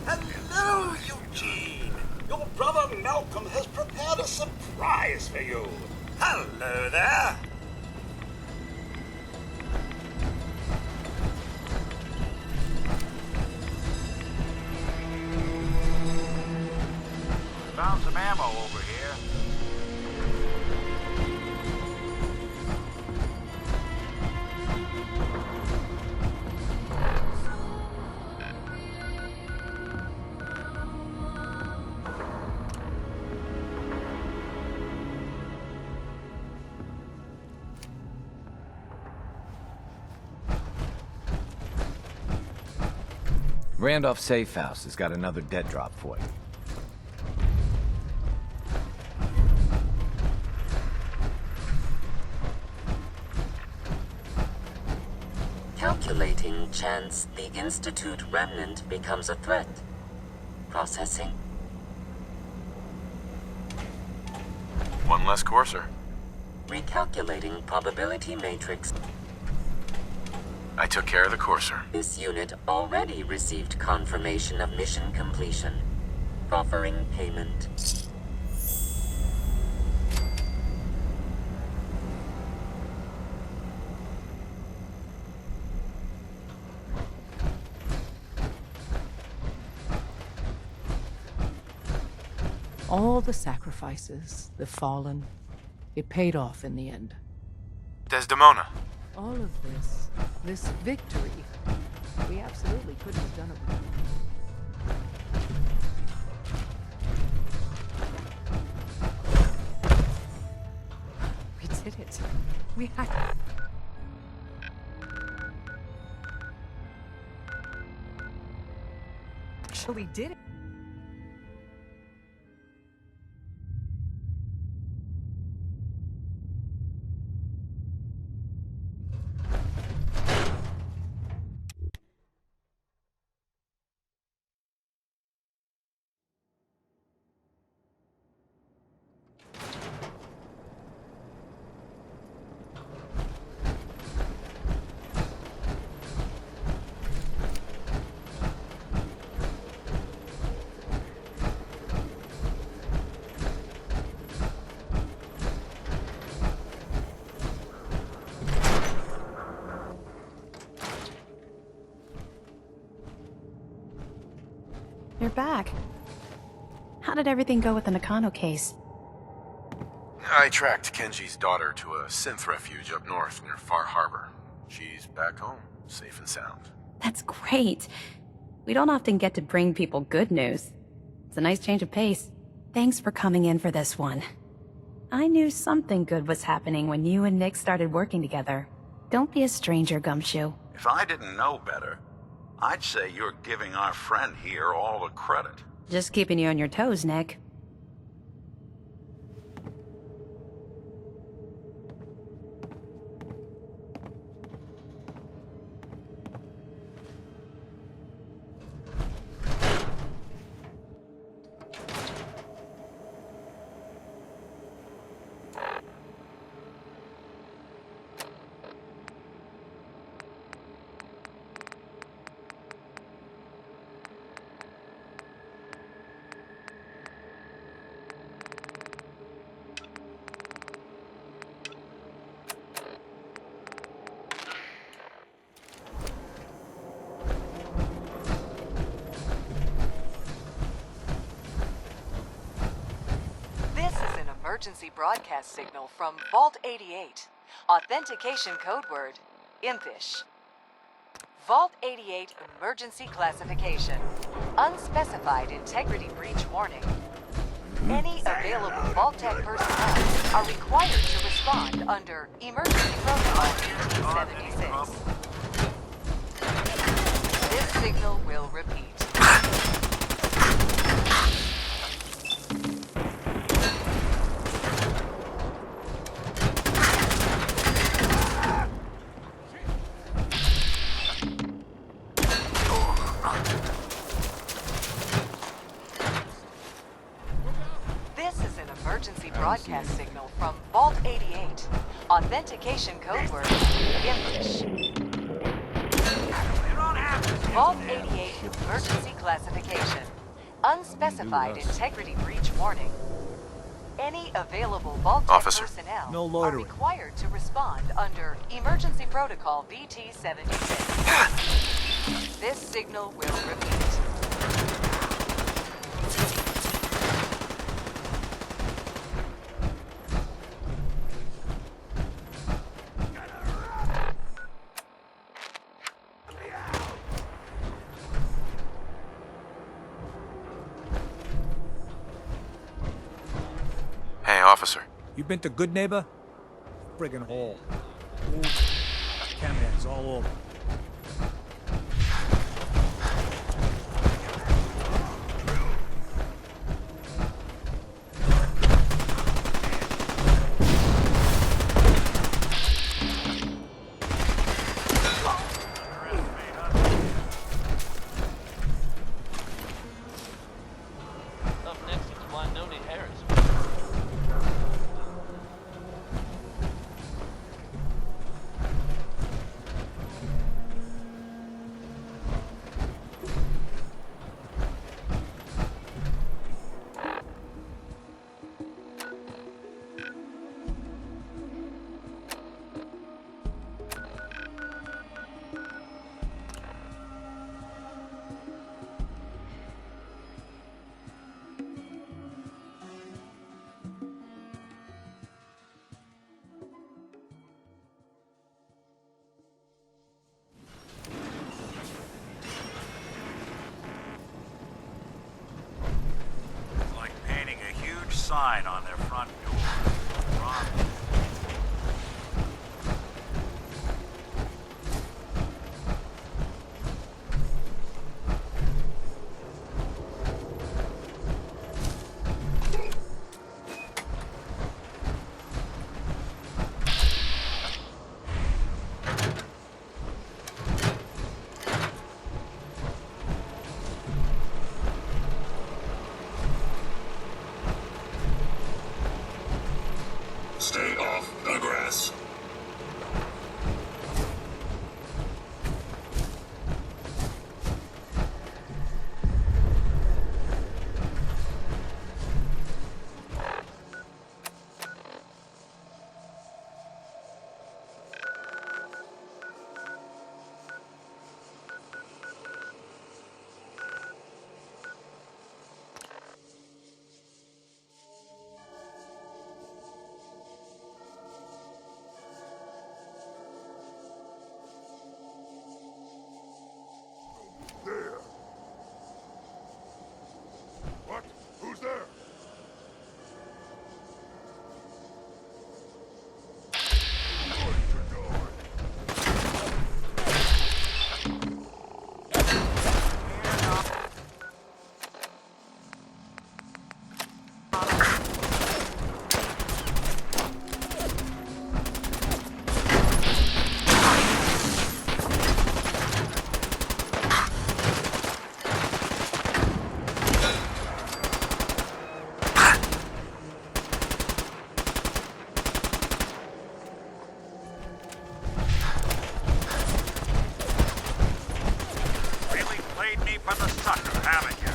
Hello, Eugene. Your brother Malcolm has prepared a surprise for you. Hello there. Found some ammo over here. Randolph Safe House has got another dead drop for you. Calculating chance the Institute remnant becomes a threat. Processing. One less courser. Recalculating probability matrix. I took care of the courser. This unit already received confirmation of mission completion. Proffering payment. All the sacrifices, the fallen, it paid off in the end. Desdemona. All of this victory, we absolutely couldn't have done it without. We did it. We actually did it. You're back. How did everything go with the Nakano case? I tracked Kenji's daughter to a synth refuge up north near Far Harbor. She's back home, safe and sound. That's great. We don't often get to bring people good news. It's a nice change of pace. Thanks for coming in for this one. I knew something good was happening when you and Nick started working together. Don't be a stranger, Gumshoe. If I didn't know better, I'd say you're giving our friend here all the credit. Just keeping you on your toes, Nick. Emergency broadcast signal from Vault 88. Authentication code word, Impish. Vault 88 emergency classification. Unspecified integrity breach warning. Any available Vault Tech personnel are required to respond under Emergency Protocol 1876. This signal will repeat. Broadcast signal from Vault 88. Authentication code word, English. Vault 88 emergency classification. Unspecified integrity breach warning. Any available Vault Tech personnel are required to respond under Emergency Protocol VT-76. This signal will repeat. Officer. You been to Good Neighbor? Friggin' hole. Cam hands all over. sign on their front door. Wrong. Stay off the grass. There. What? Who's there? Really played me for the sucker, haven't you?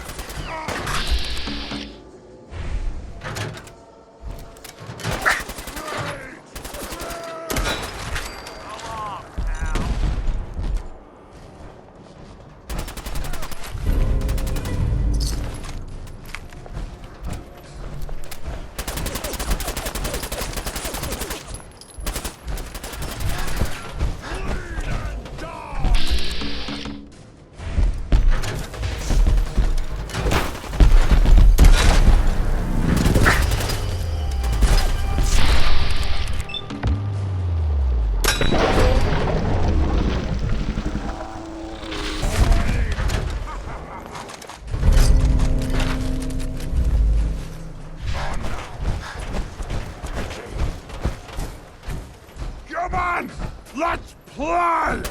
Come on! Let's play!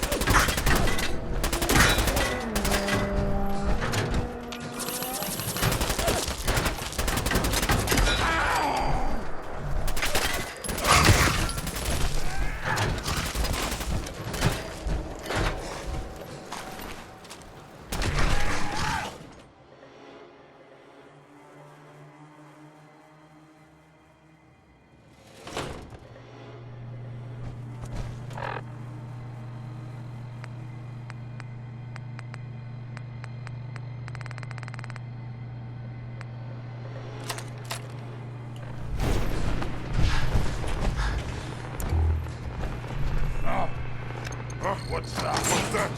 What's that? What's that?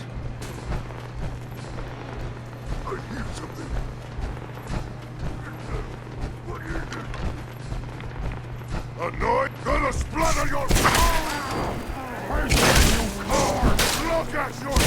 I hear something. What is it? Annoyed? Gonna splatter your... Where's you coward? Look at your...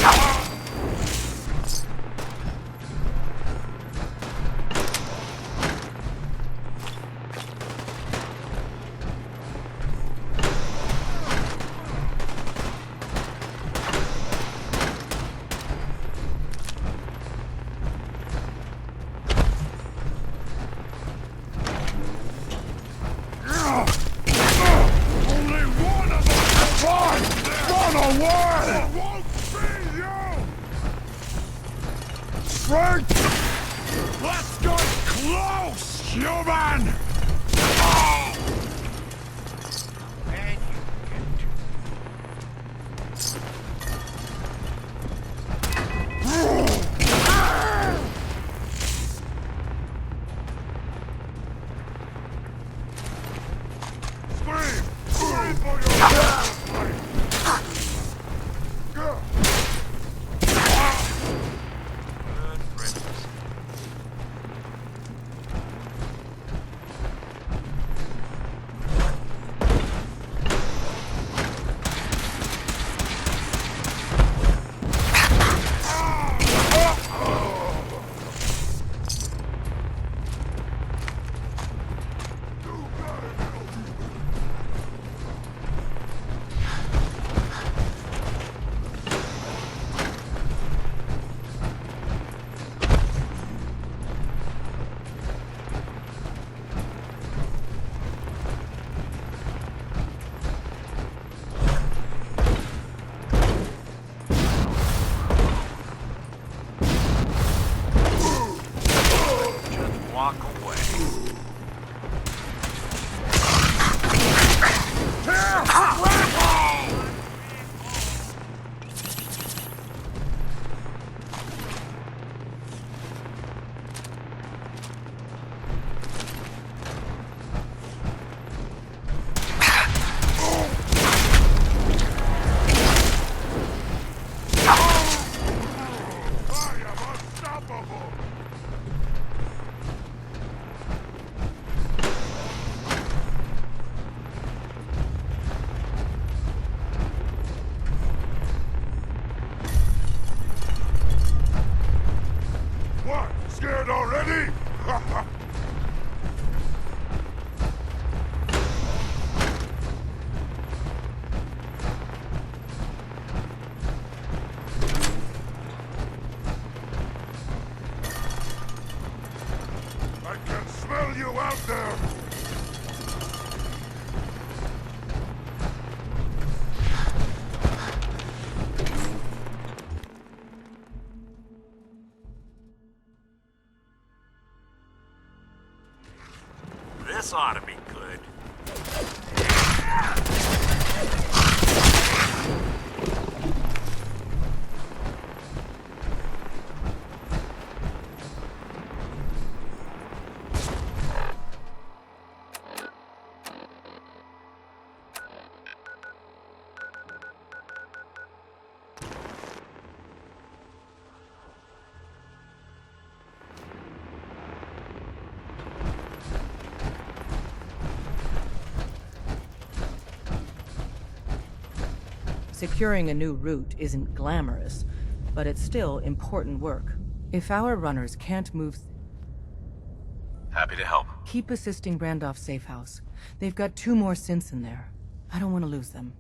Frank! Let's get close, human! And Scream for your out there! This ought to be good. Securing a new route isn't glamorous, but it's still important work. If our runners can't move... Happy to help. Keep assisting Randolph's safe house. They've got 2 more synths in there. I don't want to lose them.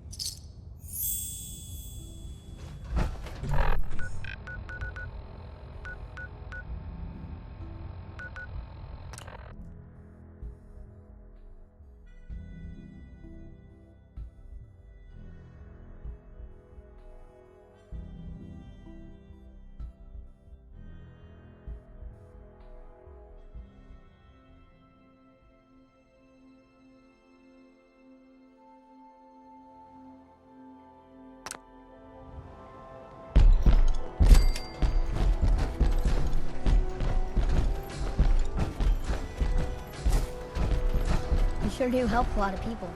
You sure do help a lot of people.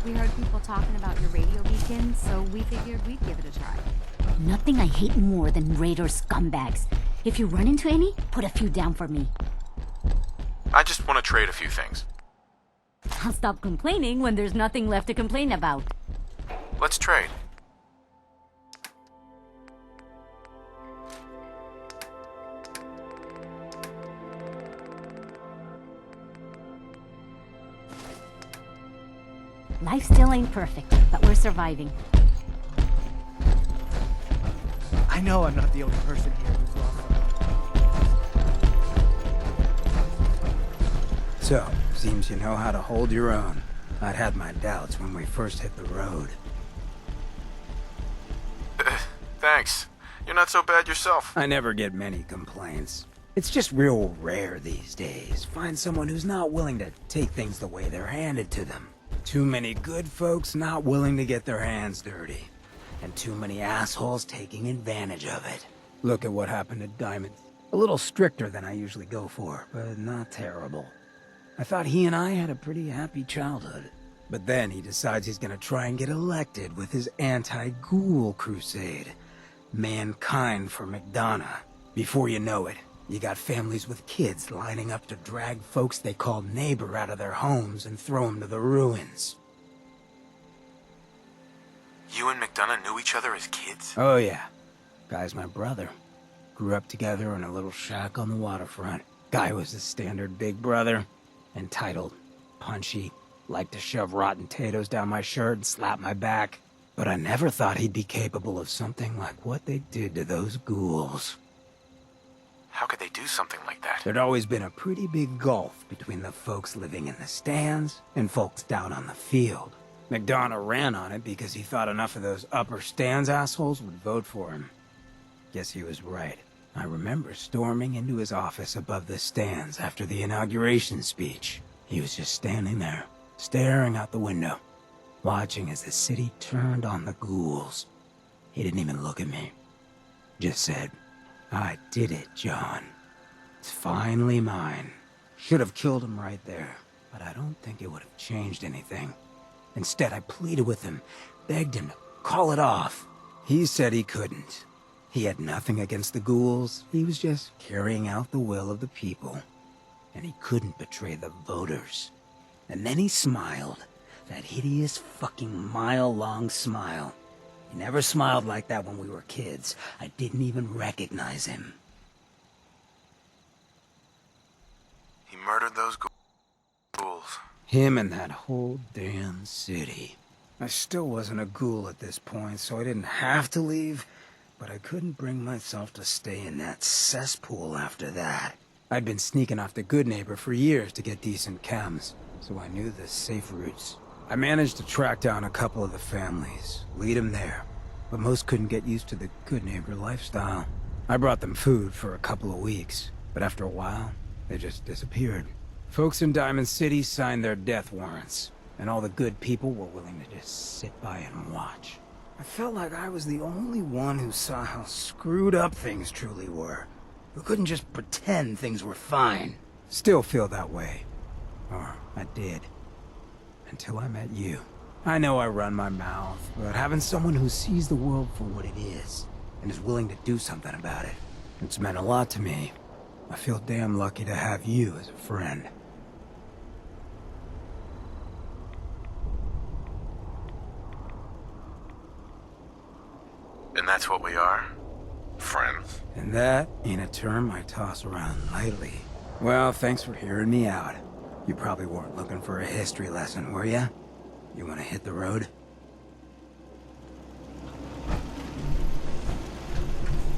We heard people talking about your radio beacon, so we figured we'd give it a try. Nothing I hate more than raider scumbags. If you run into any, put a few down for me. I just want to trade a few things. I'll stop complaining when there's nothing left to complain about. Let's trade. Life still ain't perfect, but we're surviving. I know I'm not the only person here who's lost. So, seems you know how to hold your own. I'd had my doubts when we first hit the road. Thanks. You're not so bad yourself. I never get many complaints. It's just real rare these days. Find someone who's not willing to take things the way they're handed to them. Too many good folks not willing to get their hands dirty. And too many assholes taking advantage of it. Look at what happened to Diamond. A little stricter than I usually go for, but not terrible. I thought he and I had a pretty happy childhood. But then he decides he's gonna try and get elected with his anti-ghoul crusade. Mankind for McDonough. Before you know it, you got families with kids lining up to drag folks they call neighbor out of their homes and throw them to the ruins. You and McDonough knew each other as kids? Oh yeah. Guy's my brother. Grew up together in a little shack on the waterfront. Guy was the standard big brother. Entitled, punchy, liked to shove rotten potatoes down my shirt and slap my back. But I never thought he'd be capable of something like what they did to those ghouls. How could they do something like that? There'd always been a pretty big gulf between the folks living in the stands and folks down on the field. McDonough ran on it because he thought enough of those upper stands assholes would vote for him. Guess he was right. I remember storming into his office above the stands after the inauguration speech. He was just standing there, staring out the window, watching as the city turned on the ghouls. He didn't even look at me. Just said, "I did it, John. It's finally mine." Should have killed him right there, but I don't think it would have changed anything. Instead, I pleaded with him, begged him to call it off. He said he couldn't. He had nothing against the ghouls. He was just carrying out the will of the people. And he couldn't betray the voters. And then he smiled. That hideous fucking mile-long smile. He never smiled like that when we were kids. I didn't even recognize him. He murdered those ghouls. Him and that whole damn city. I still wasn't a ghoul at this point, so I didn't have to leave, but I couldn't bring myself to stay in that cesspool after that. I'd been sneaking off the Good Neighbor for years to get decent chems, so I knew the safe routes. I managed to track down a couple of the families, lead them there, but most couldn't get used to the Good Neighbor lifestyle. I brought them food for a couple of weeks, but after a while, they just disappeared. Folks in Diamond City signed their death warrants, and all the good people were willing to just sit by and watch. I felt like I was the only one who saw how screwed up things truly were, who couldn't just pretend things were fine. Still feel that way. Or I did. Until I met you. I know I run my mouth, but having someone who sees the world for what it is, and is willing to do something about it, it's meant a lot to me. I feel damn lucky to have you as a friend. And that's what we are? Friends. And that ain't a term I toss around lightly. Well, thanks for hearing me out. You probably weren't looking for a history lesson, were ya? You wanna hit the road?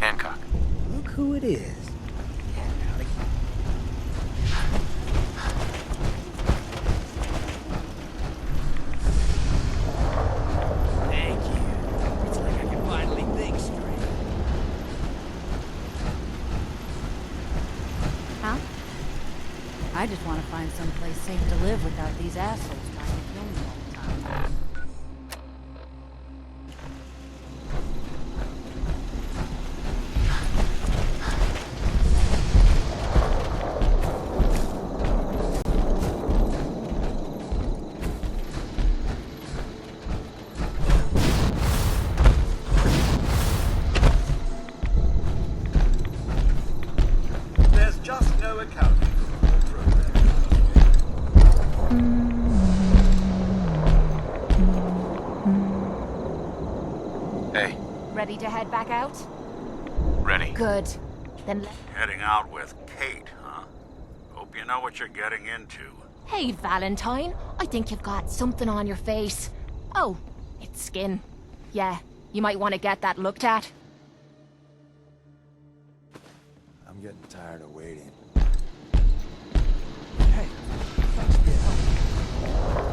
Hancock. Look who it is. Thank you. It's like I can finally think straight. Huh? I just want to find someplace safe to live without these assholes trying to kill me all the time. There's just no accounting for the program. Hey, Ready to head back out? ready. Good. Then Heading out with Kate, huh? Hope you know what you're getting into. Hey, Valentine. I think you've got something on your face. Oh, it's skin. Yeah, you might want to get that looked at. I'm getting tired of waiting. Hey, thanks for your help.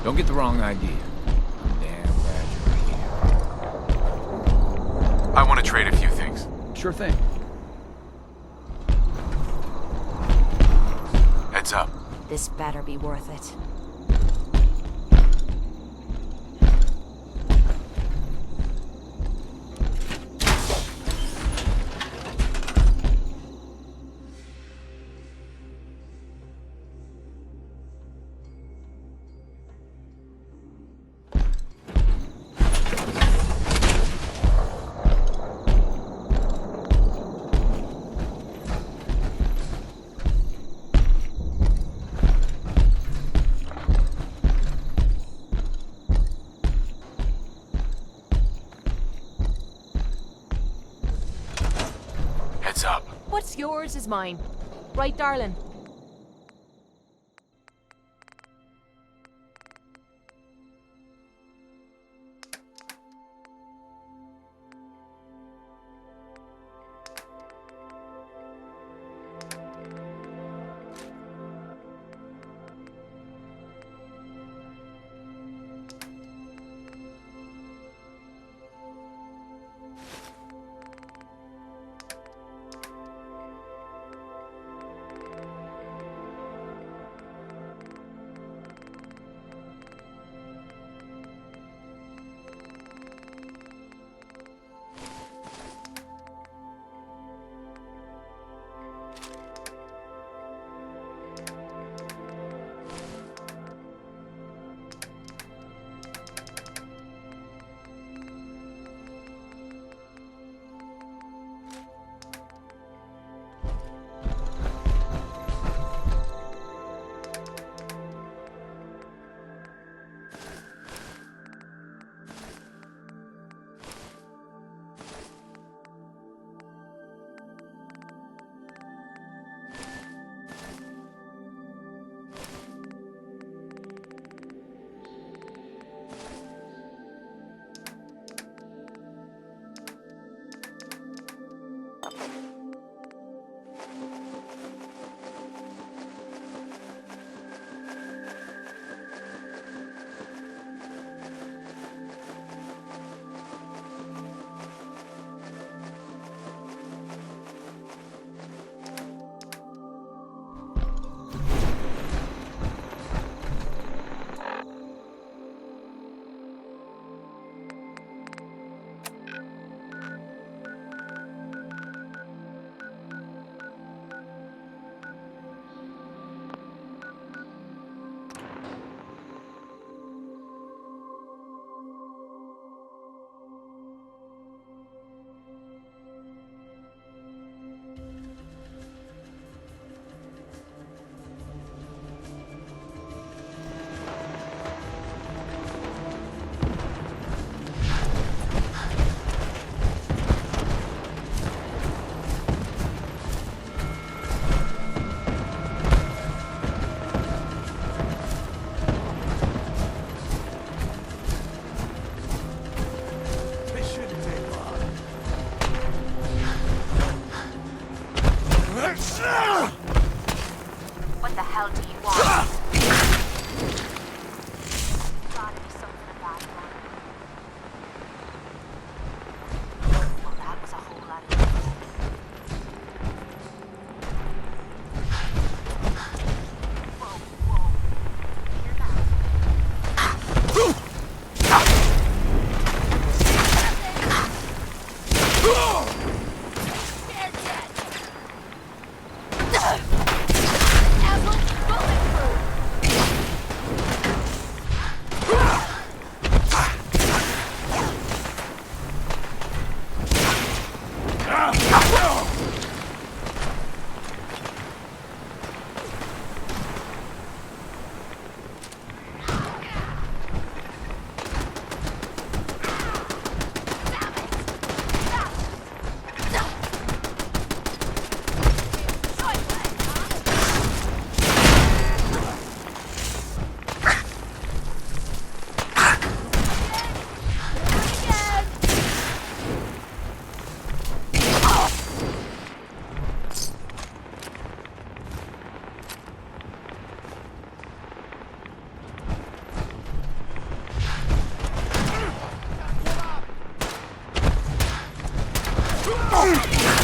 Don't get the wrong idea. I'm damn glad you're here. I want to trade a few things. Sure thing. Heads up. This better be worth it. Heads up. What's yours is mine. Right, darling?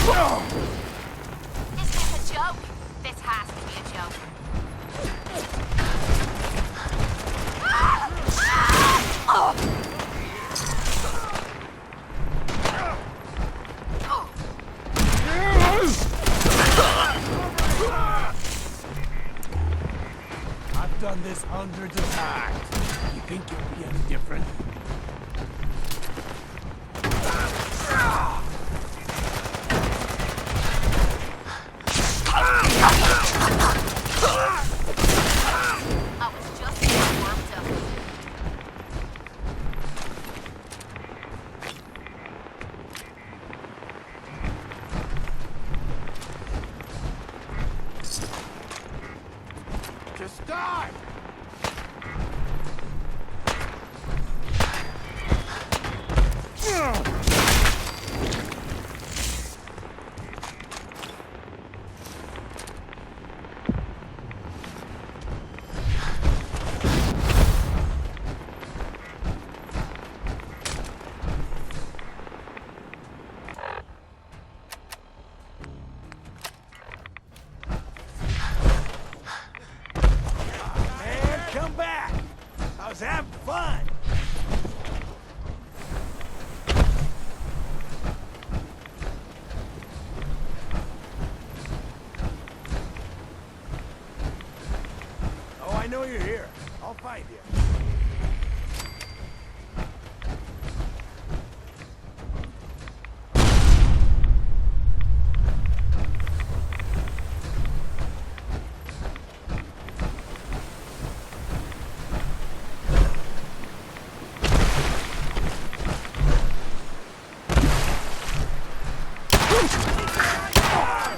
Is this a joke? This has to be a joke. I've done this hundreds of times. You think you'll be any different? I was just getting warmed up. Just die! Man, come back! I was having fun! Oh, I know you're here. I'll find you.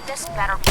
This better be.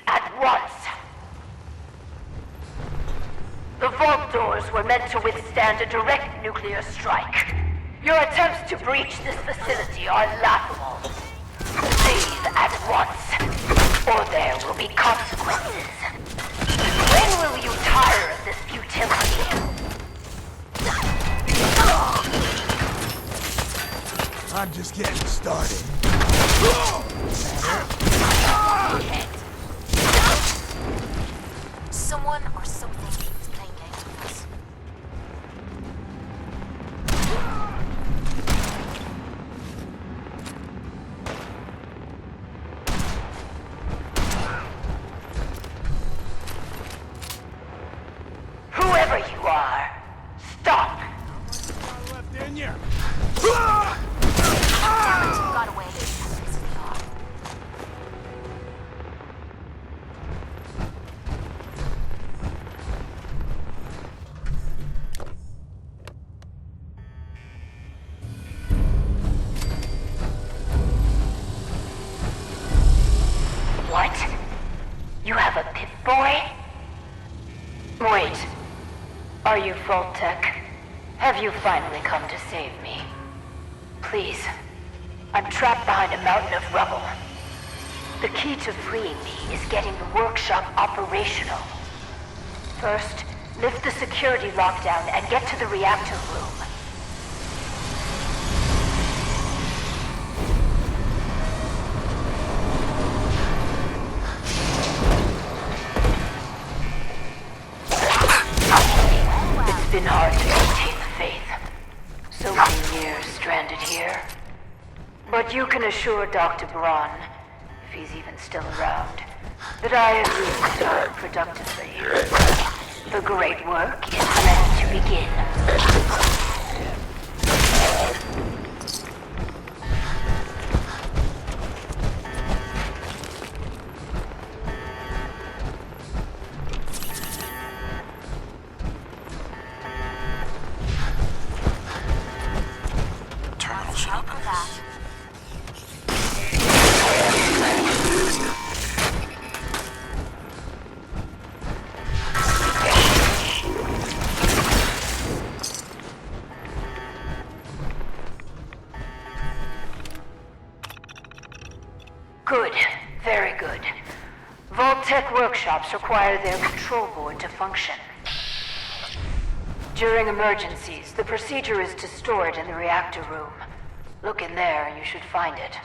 at once. The vault doors were meant to withstand a direct nuclear strike. Your attempts to breach this facility are laughable. Leave at once, or there will be consequences. When will you tire of this futility? I'm just getting started. Someone or something is playing games with us. Whoever you are, stop! Left in you. Got away. What? You have a Pip-Boy? Wait. Are you Vault-Tec? Have you finally come to save me? Please. I'm trapped behind a mountain of rubble. The key to freeing me is getting the workshop operational. First, lift the security lockdown and get to the reactor room. It's been hard to maintain the faith. So many years stranded here. But you can assure Dr. Braun, if he's even still around, that I agree to start productively. The great work is ready to begin. Terminal should open this. Good. Very good. Vault-Tec workshops require their control board to function. During emergencies, the procedure is to store it in the reactor room. Look in there and you should find it.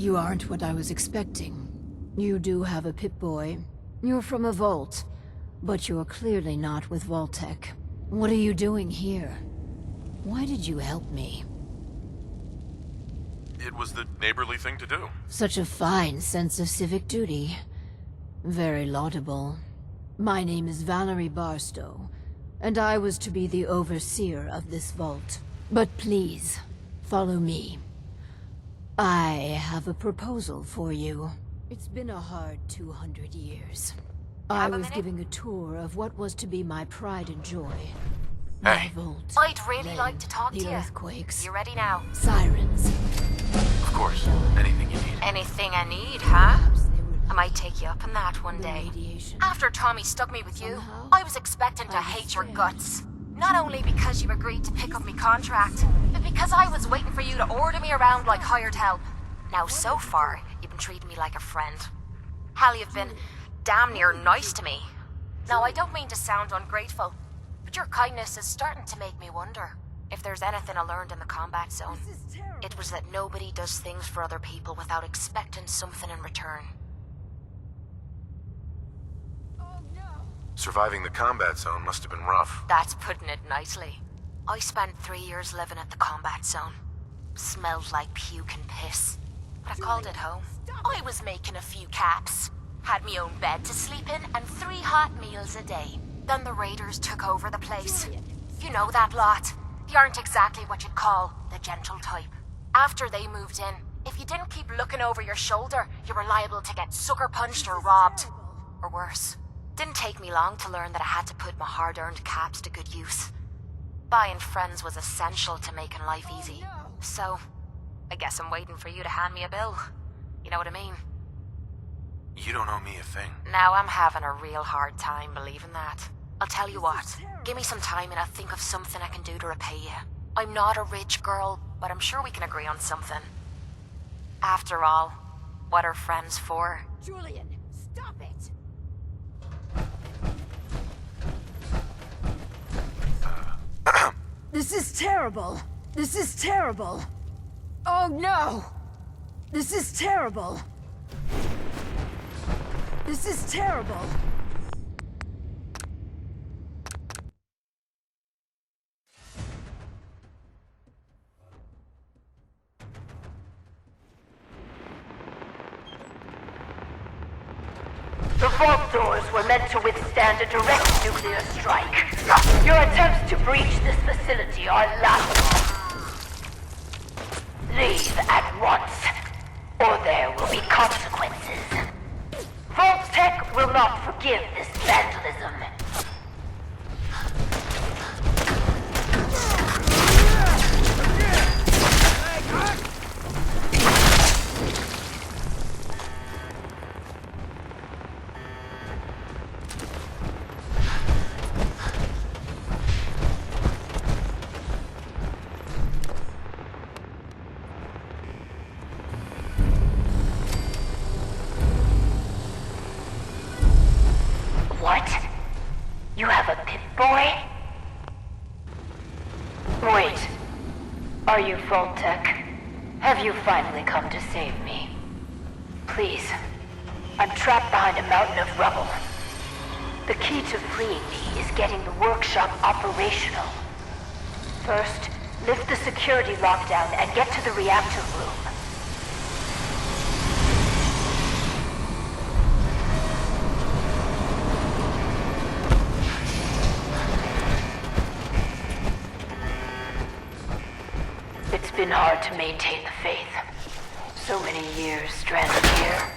You aren't what I was expecting. You do have a Pip-Boy. You're from a vault, but you're clearly not with Vault-Tec. What are you doing here? Why did you help me? It was the neighborly thing to do. Such a fine sense of civic duty. Very laudable. My name is Valerie Barstow, and I was to be the overseer of this vault. But please, follow me. I have a proposal for you. It's been a hard 200 years. I was giving a tour of what was to be my pride and joy. My vault. I'd really like to talk to The you. earthquakes. You ready now? Sirens. Of course. Anything you need. Anything I need, huh? I might take you up on that one day. After Tommy stuck me with you, I was expecting to hate your guts. Not only because you agreed to pick up my contract, but because I was waiting for you to order me around like hired help. Now, so far, you've been treating me like a friend. Hell, you've been damn near nice to me. Now, I don't mean to sound ungrateful, but your kindness is starting to make me wonder if there's anything I learned in the combat zone. It was that nobody does things for other people without expecting something in return. Surviving the combat zone must have been rough. That's putting it nicely. I spent 3 years living at the combat zone. Smelled like puke and piss. But I called it home. I was making a few caps. Had me own bed to sleep in and 3 hot meals a day. Then the raiders took over the place. You know that lot. They aren't exactly what you'd call the gentle type. After they moved in, if you didn't keep looking over your shoulder, you were liable to get sucker punched or robbed. Or worse. Didn't take me long to learn that I had to put my hard-earned caps to good use. Buying friends was essential to making life easy. So, I guess I'm waiting for you to hand me a bill. You know what I mean? You don't owe me a thing. Now I'm having a real hard time believing that. I'll tell you what, give me some time and I'll think of something I can do to repay you. I'm not a rich girl, but I'm sure we can agree on something. After all, what are friends for? Julian, stop it! This is terrible. This is terrible. Oh no! This is terrible. This is terrible. The vault doors were meant to withstand a direct nuclear strike. Your attempts to breach this facility are laughable. Leave at once, or there will be consequences. Vault-Tec will not forgive this vandalism. What? You have a Pip-Boy? Wait. Are you Vault-Tec? Have you finally come to save me? Please. I'm trapped behind a mountain of rubble. The key to freeing me is getting the workshop operational. First, lift the security lockdown and get to the reactor room. It's been hard to maintain the faith. So many years stranded here.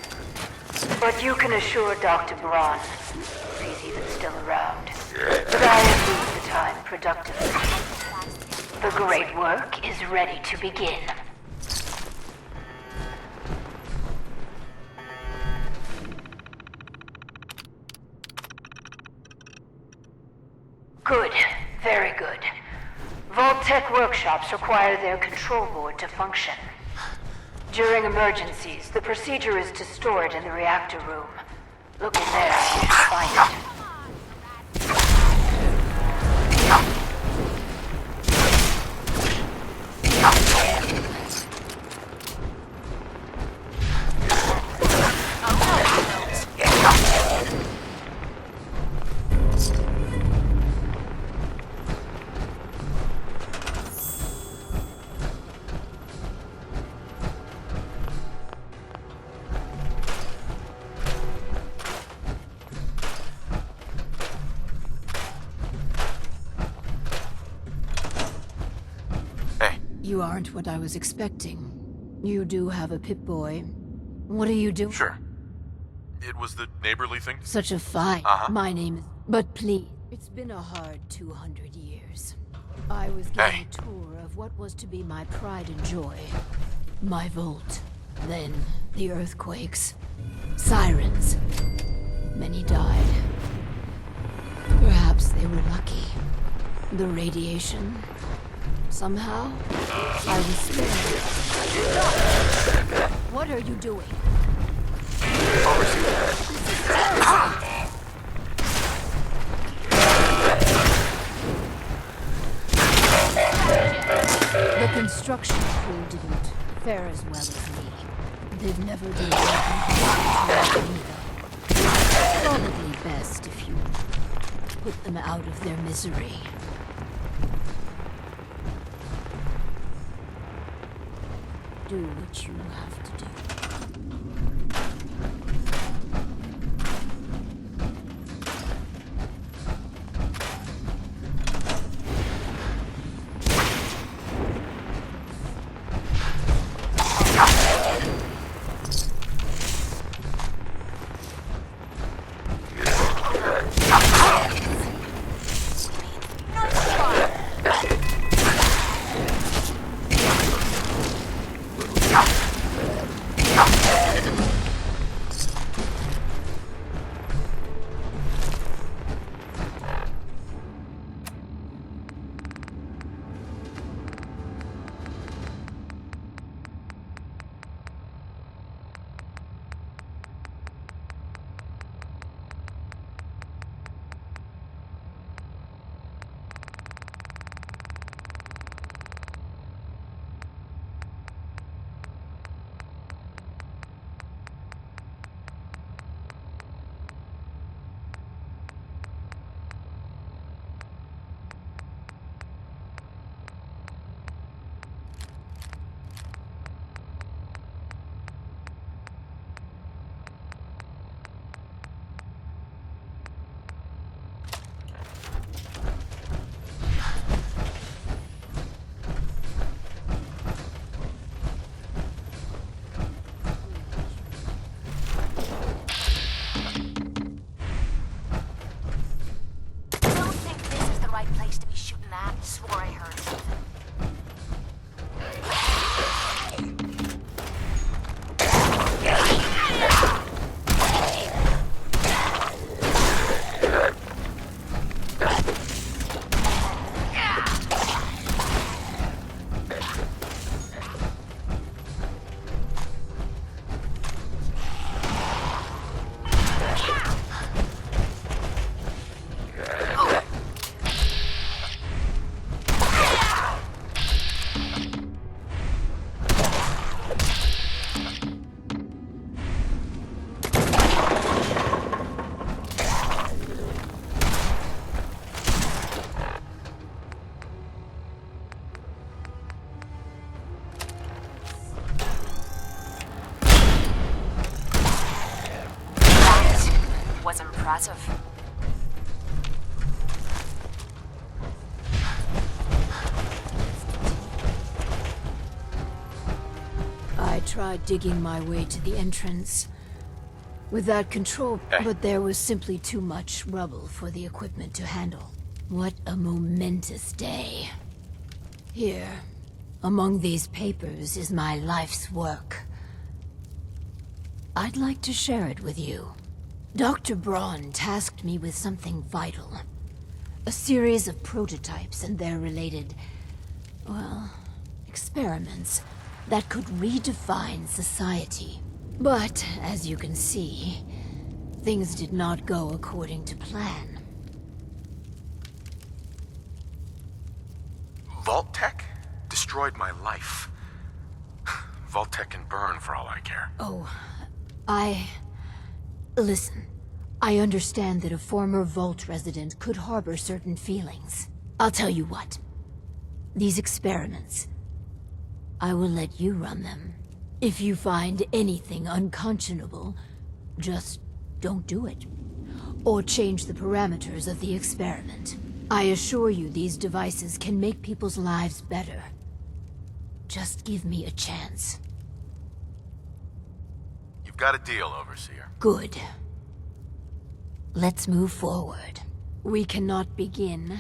But you can assure Dr. Braun, if he's even still around, that I have used the time productively. The great work is ready to begin. Good. Very good. Vault-Tec workshops require their control board to function. During emergencies, the procedure is to store it in the reactor room. Look in there if you can find it. You aren't what I was expecting. You do have a Pip-Boy. What are you doing? Sure. It was the neighborly thing. Such a fight. Uh-huh. My name is... But please, it's been a hard 200 years. I was given a tour of what was to be my pride and joy. My vault. Then, the earthquakes. Sirens. Many died. Perhaps they were lucky. The radiation. Somehow, I was spared. What are you doing? The construction crew didn't fare as well as me. They've never been either. Probably best if you put them out of their misery. Do what you have to do. Impressive. I tried digging my way to the entrance with that control, but there was simply too much rubble for the equipment to handle. What a momentous day. Here, among these papers, is my life's work. I'd like to share it with you. Dr. Braun tasked me with something vital. A series of prototypes and their related, well, experiments that could redefine society. But, as you can see, things did not go according to plan. Vault Tech destroyed my life. Vault Tech can burn for all I care. Oh, Listen, I understand that a former Vault resident could harbor certain feelings. I'll tell you what. These experiments, I will let you run them. If you find anything unconscionable, just don't do it. Or change the parameters of the experiment. I assure you these devices can make people's lives better. Just give me a chance. You've got a deal, Overseer. Good. Let's move forward. We cannot begin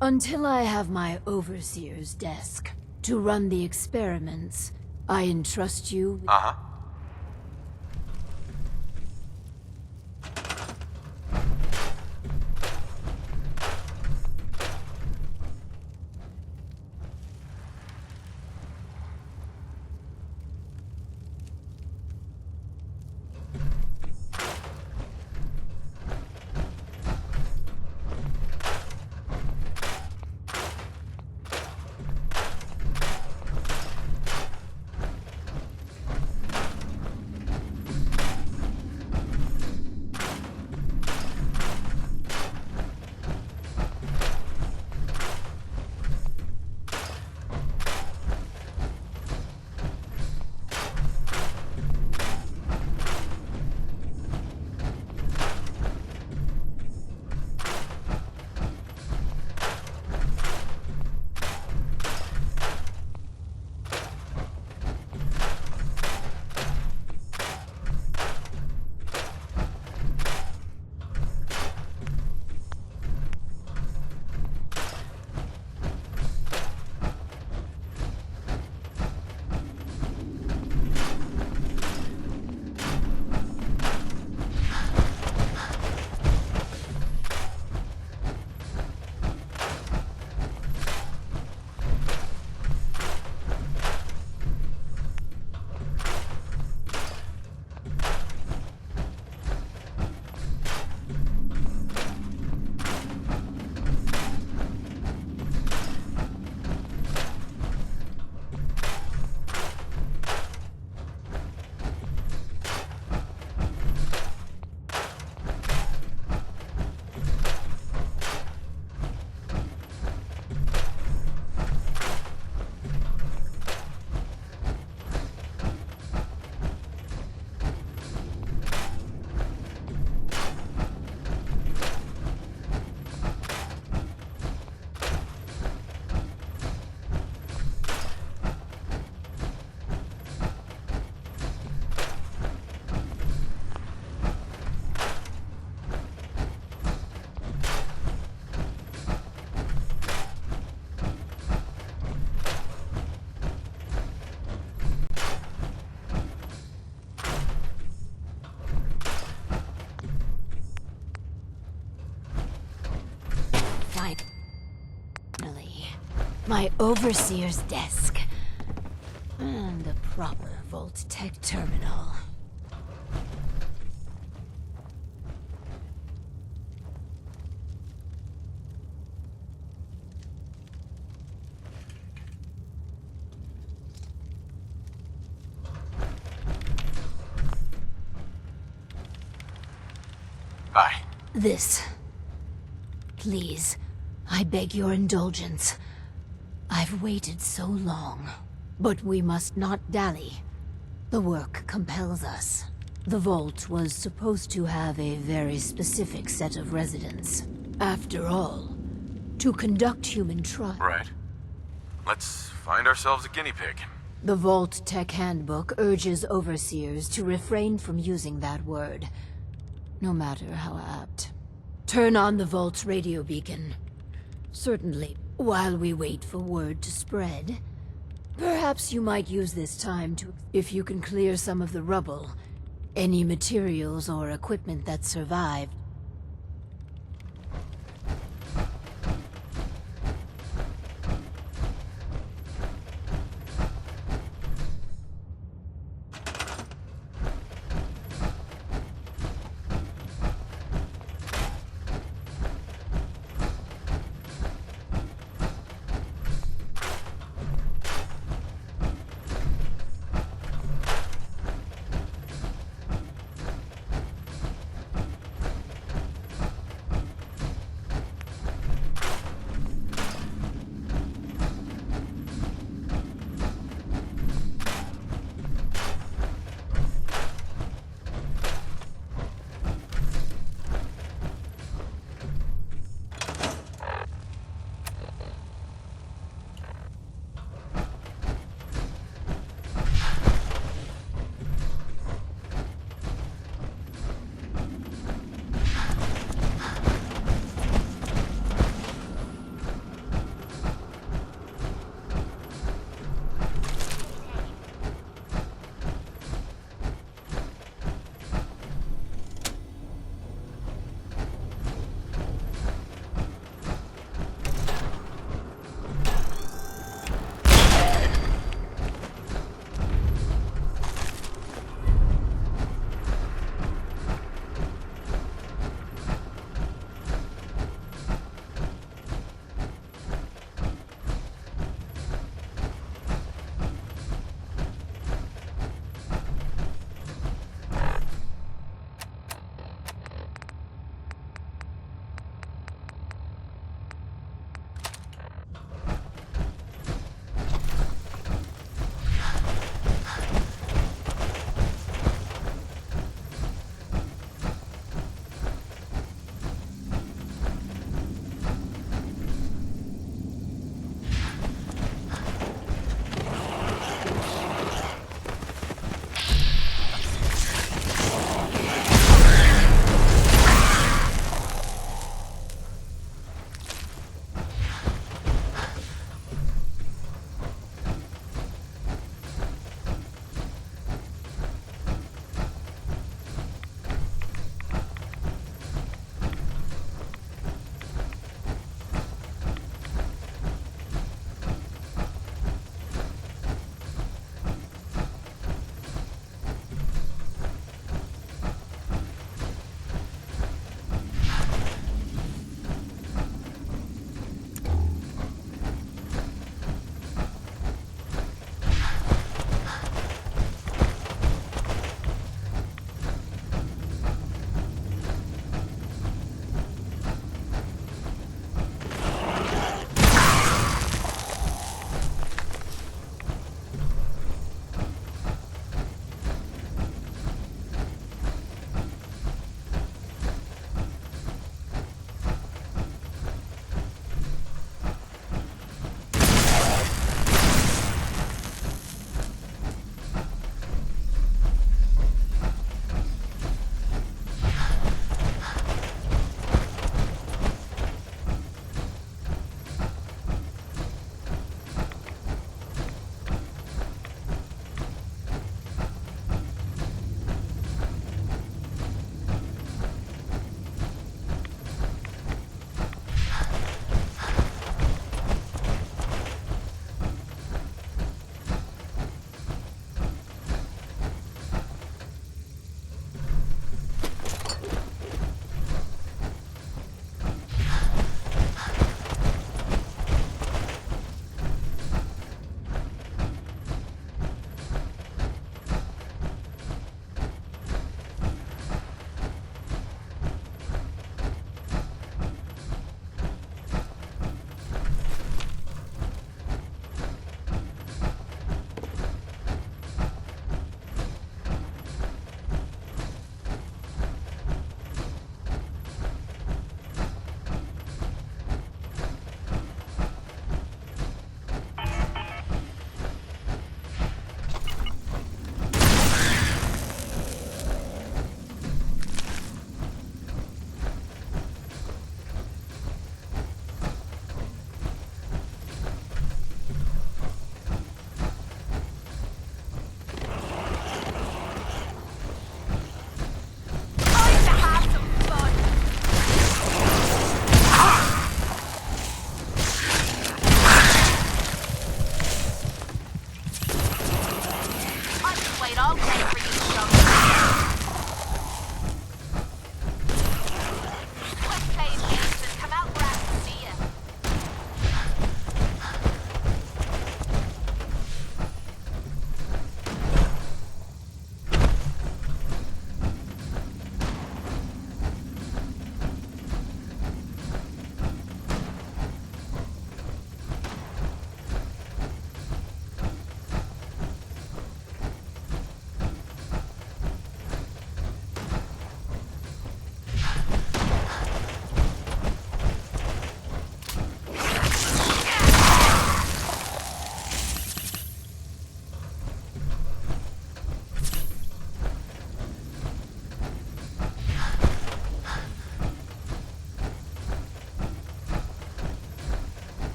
until I have my Overseer's desk. To run the experiments, I entrust you... Uh-huh. My Overseer's desk. And a proper Vault Tech terminal. Hi. This. Please, I beg your indulgence. I've waited so long, but we must not dally. The work compels us. The Vault was supposed to have a very specific set of residents. After all, to conduct human trials... Right. Let's find ourselves a guinea pig. The Vault Tech Handbook urges Overseers to refrain from using that word, no matter how apt. Turn on the Vault's radio beacon. Certainly, while we wait for word to spread, perhaps you might use this time to... If you can clear some of the rubble, any materials or equipment that survived.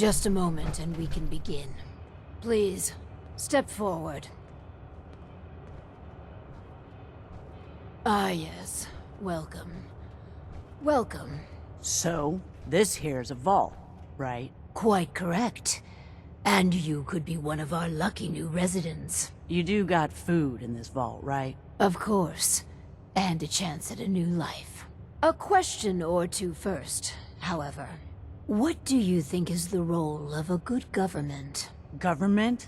Just a moment and we can begin. Please, step forward. Ah, yes. Welcome. Welcome. So, this here's a vault, right? Quite correct. And you could be one of our lucky new residents. You do got food in this vault, right? Of course. And a chance at a new life. A question or two first, however. What do you think is the role of a good government? Government?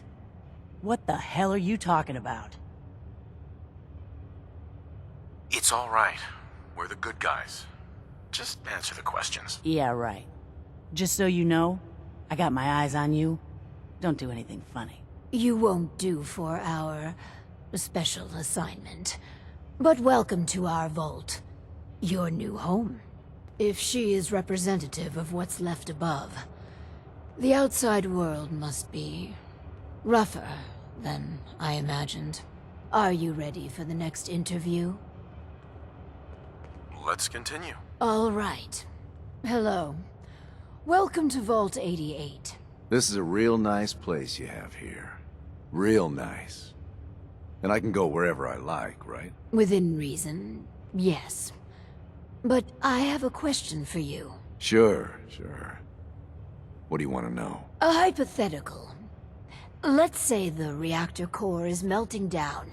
What the hell are you talking about? It's all right. We're the good guys. Just answer the questions. Yeah, right. Just so you know, I got my eyes on you. Don't do anything funny. You won't do for our special assignment. But welcome to our vault. Your new home. If she is representative of what's left above, the outside world must be rougher than I imagined. Are you ready for the next interview? Let's continue. All right. Hello. Welcome to Vault 88. This is a real nice place you have here. Real nice. And I can go wherever I like, right? Within reason, yes. But I have a question for you. Sure. What do you want to know? A hypothetical. Let's say the reactor core is melting down,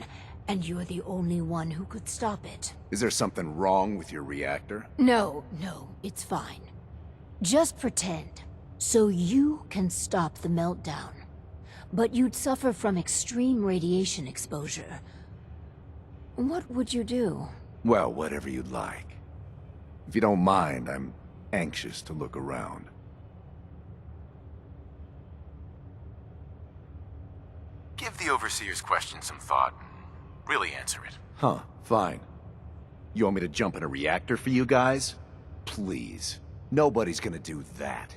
and you're the only one who could stop it. Is there something wrong with your reactor? No, it's fine. Just pretend. So you can stop the meltdown. But you'd suffer from extreme radiation exposure. What would you do? Well, whatever you'd like. If you don't mind, I'm anxious to look around. Give the Overseer's question some thought. Really answer it. Huh, fine. You want me to jump in a reactor for you guys? Please. Nobody's gonna do that.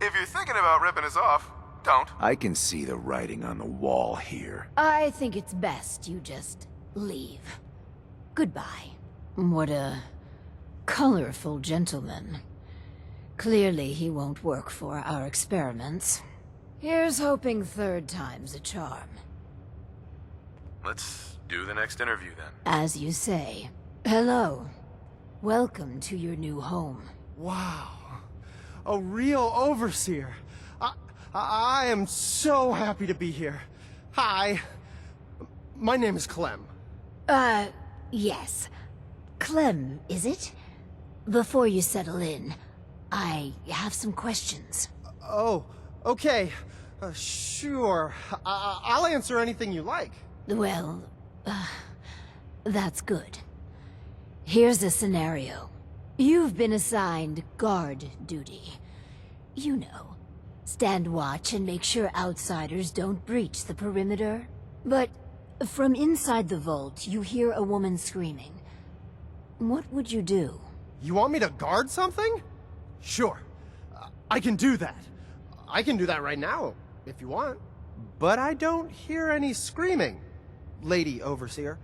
If you're thinking about ripping us off, don't. I can see the writing on the wall here. I think it's best you just leave. Goodbye. What a colorful gentleman. Clearly he won't work for our experiments. Here's hoping third time's a charm. Let's do the next interview then. As you say. Hello. Welcome to your new home. Wow. A real overseer. I am so happy to be here. Hi. My name is Clem. Yes. Clem, is it? Before you settle in, I have some questions. Oh, okay. Sure. I'll answer anything you like. Well, that's good. Here's a scenario. You've been assigned guard duty. You know, stand watch and make sure outsiders don't breach the perimeter. But from inside the vault, you hear a woman screaming. What would you do? You want me to guard something? Sure. I can do that. I can do that right now, if you want. But I don't hear any screaming, Lady Overseer.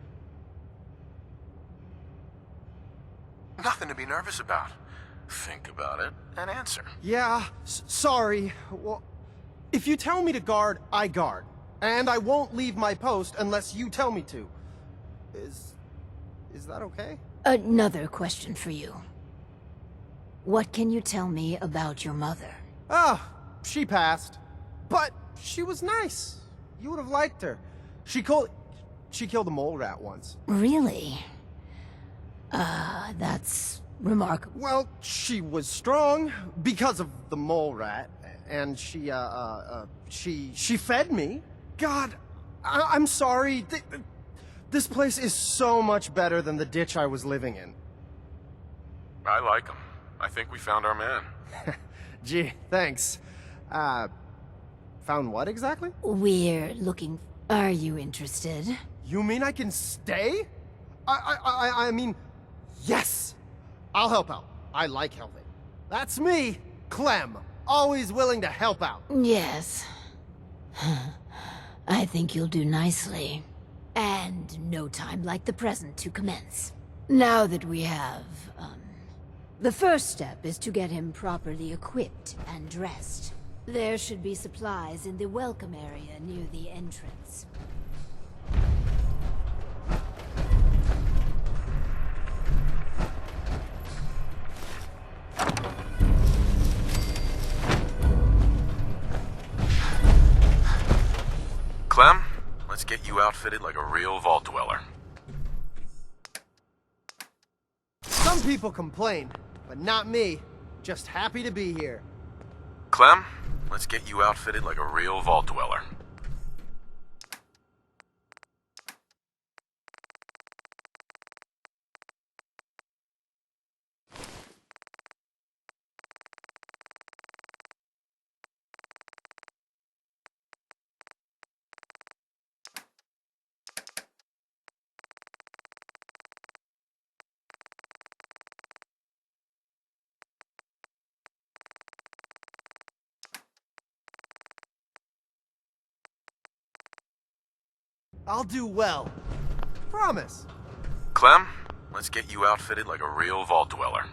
Nothing to be nervous about. Think about it and answer. Yeah, sorry. Well, if you tell me to guard, I guard. And I won't leave my post unless you tell me to. Is that okay? Another question for you. What can you tell me about your mother? She passed. But she was nice. You would have liked her. She killed a mole rat once. Really? That's remarkable. Well, she was strong because of the mole rat, and she fed me. God, I'm sorry. This place is so much better than the ditch I was living in. I like him. I think we found our man. Gee, thanks. Found what exactly? We're looking... Are you interested? You mean I can stay? I mean, yes! I'll help out. I like helping. That's me, Clem. Always willing to help out. Yes. I think you'll do nicely. And no time like the present to commence. Now that we have, The first step is to get him properly equipped and dressed. There should be supplies in the welcome area near the entrance. Clem, let's get you outfitted like a real vault dweller. Some people complain, but not me. Just happy to be here. Clem, let's get you outfitted like a real vault dweller. I'll do well. Promise. Clem, let's get you outfitted like a real vault dweller.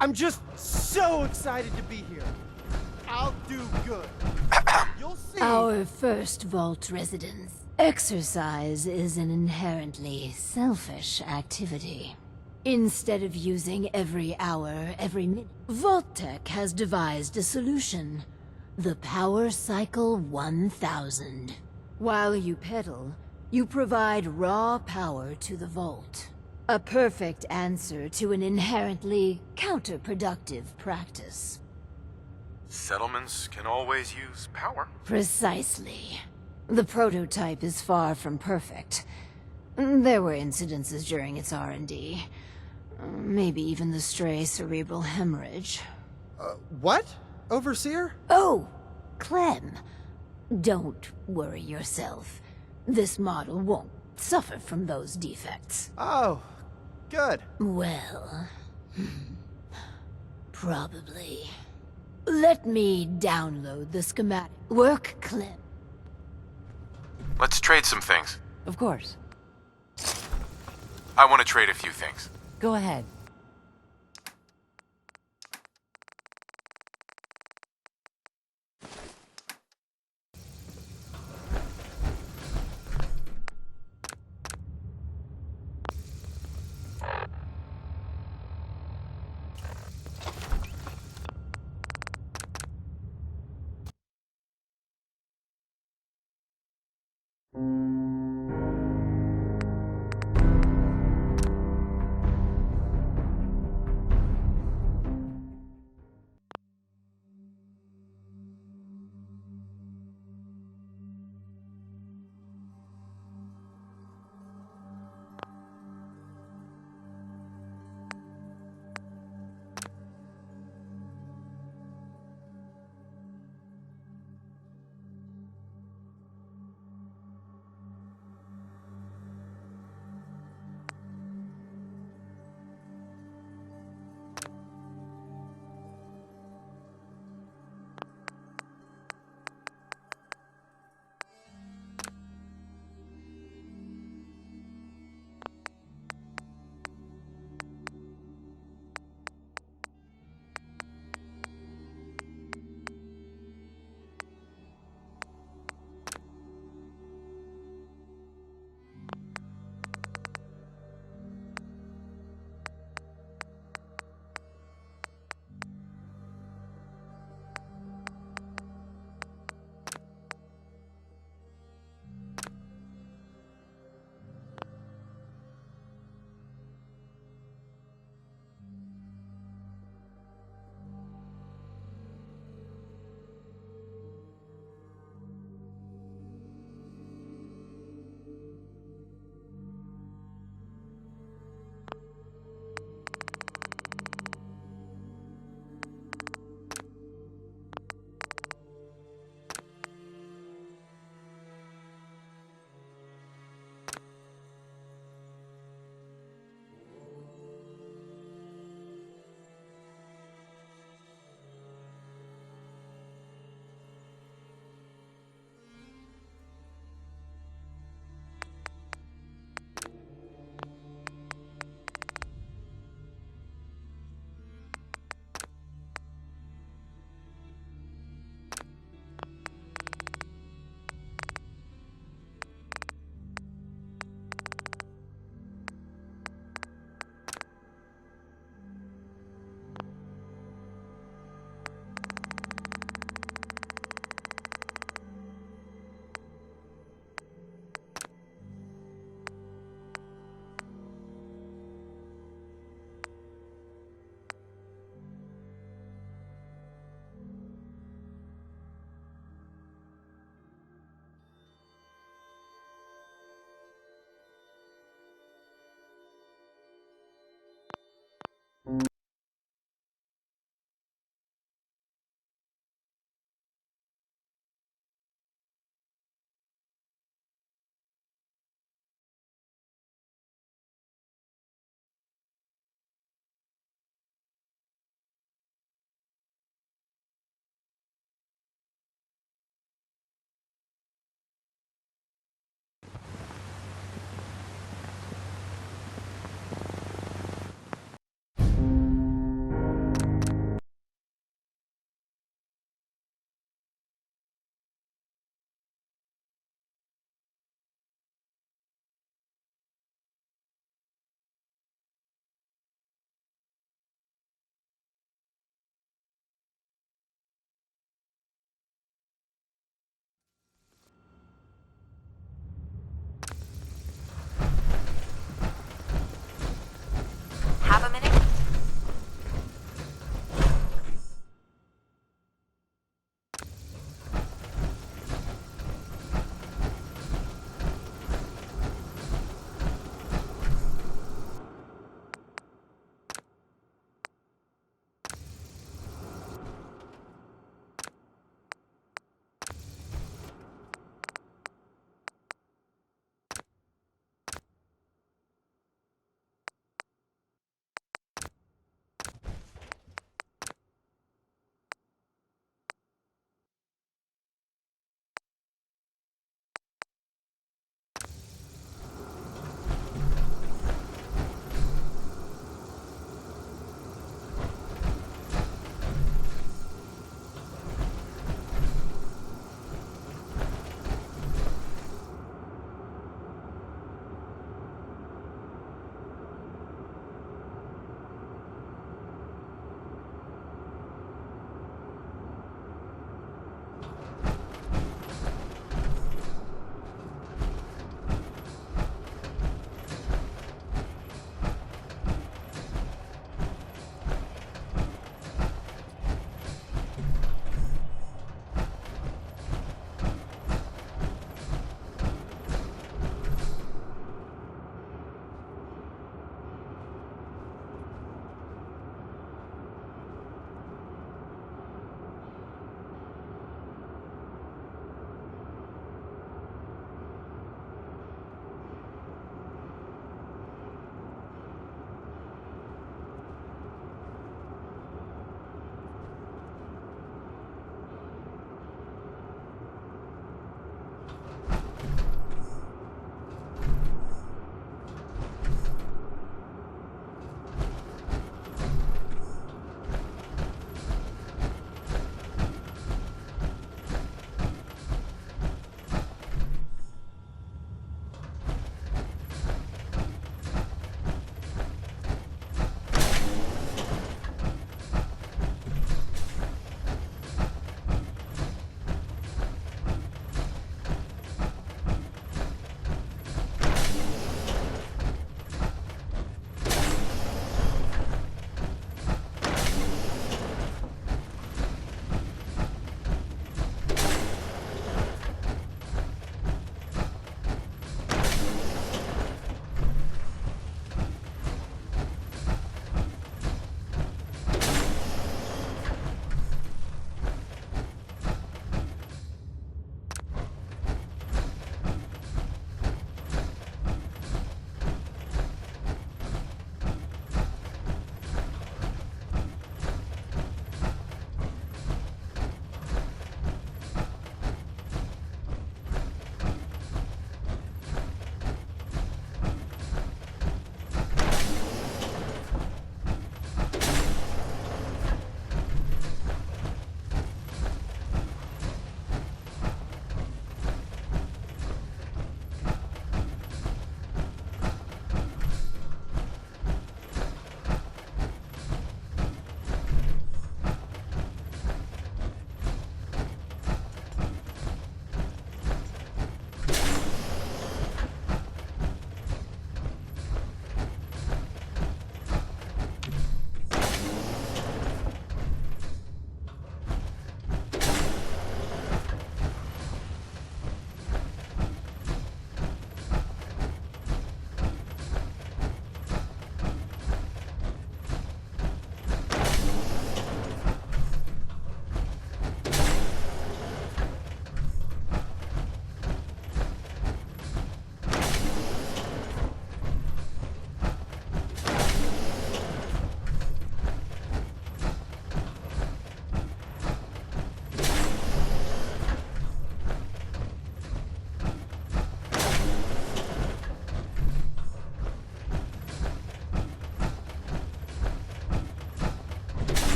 I'm just so excited to be here. I'll do good. You'll see. Our first vault residence. Exercise is an inherently selfish activity. Instead of using every hour, every minute, Vault-Tec has devised a solution. The Power Cycle 1000. While you pedal, you provide raw power to the vault. A perfect answer to an inherently counterproductive practice. Settlements can always use power. Precisely. The prototype is far from perfect. There were incidences during its R&D. Maybe even the stray cerebral hemorrhage. What? Overseer? Oh, Clem. Don't worry yourself. This model won't suffer from those defects. Oh, good. Well, probably. Let me download the schematic. Work, Clem. Let's trade some things. Of course. I want to trade a few things. Go ahead.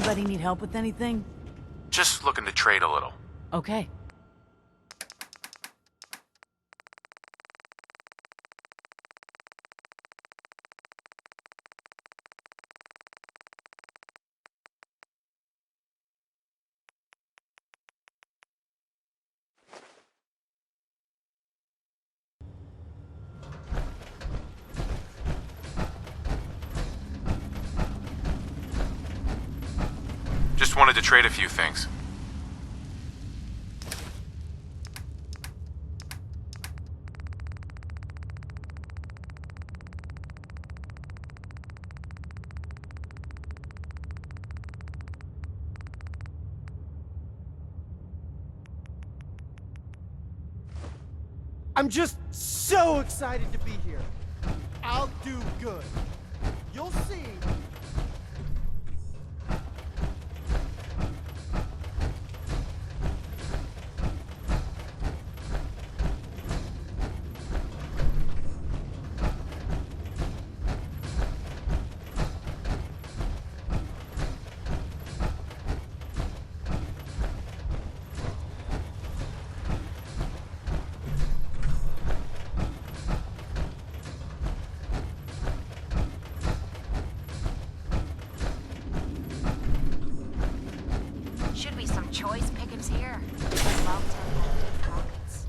Anybody need help with anything? Just looking to trade a little. Okay. Just wanted to trade a few things. I'm just so excited to be here. I'll do good. You'll see. Should be some choice pickings here. Love to have empty pockets.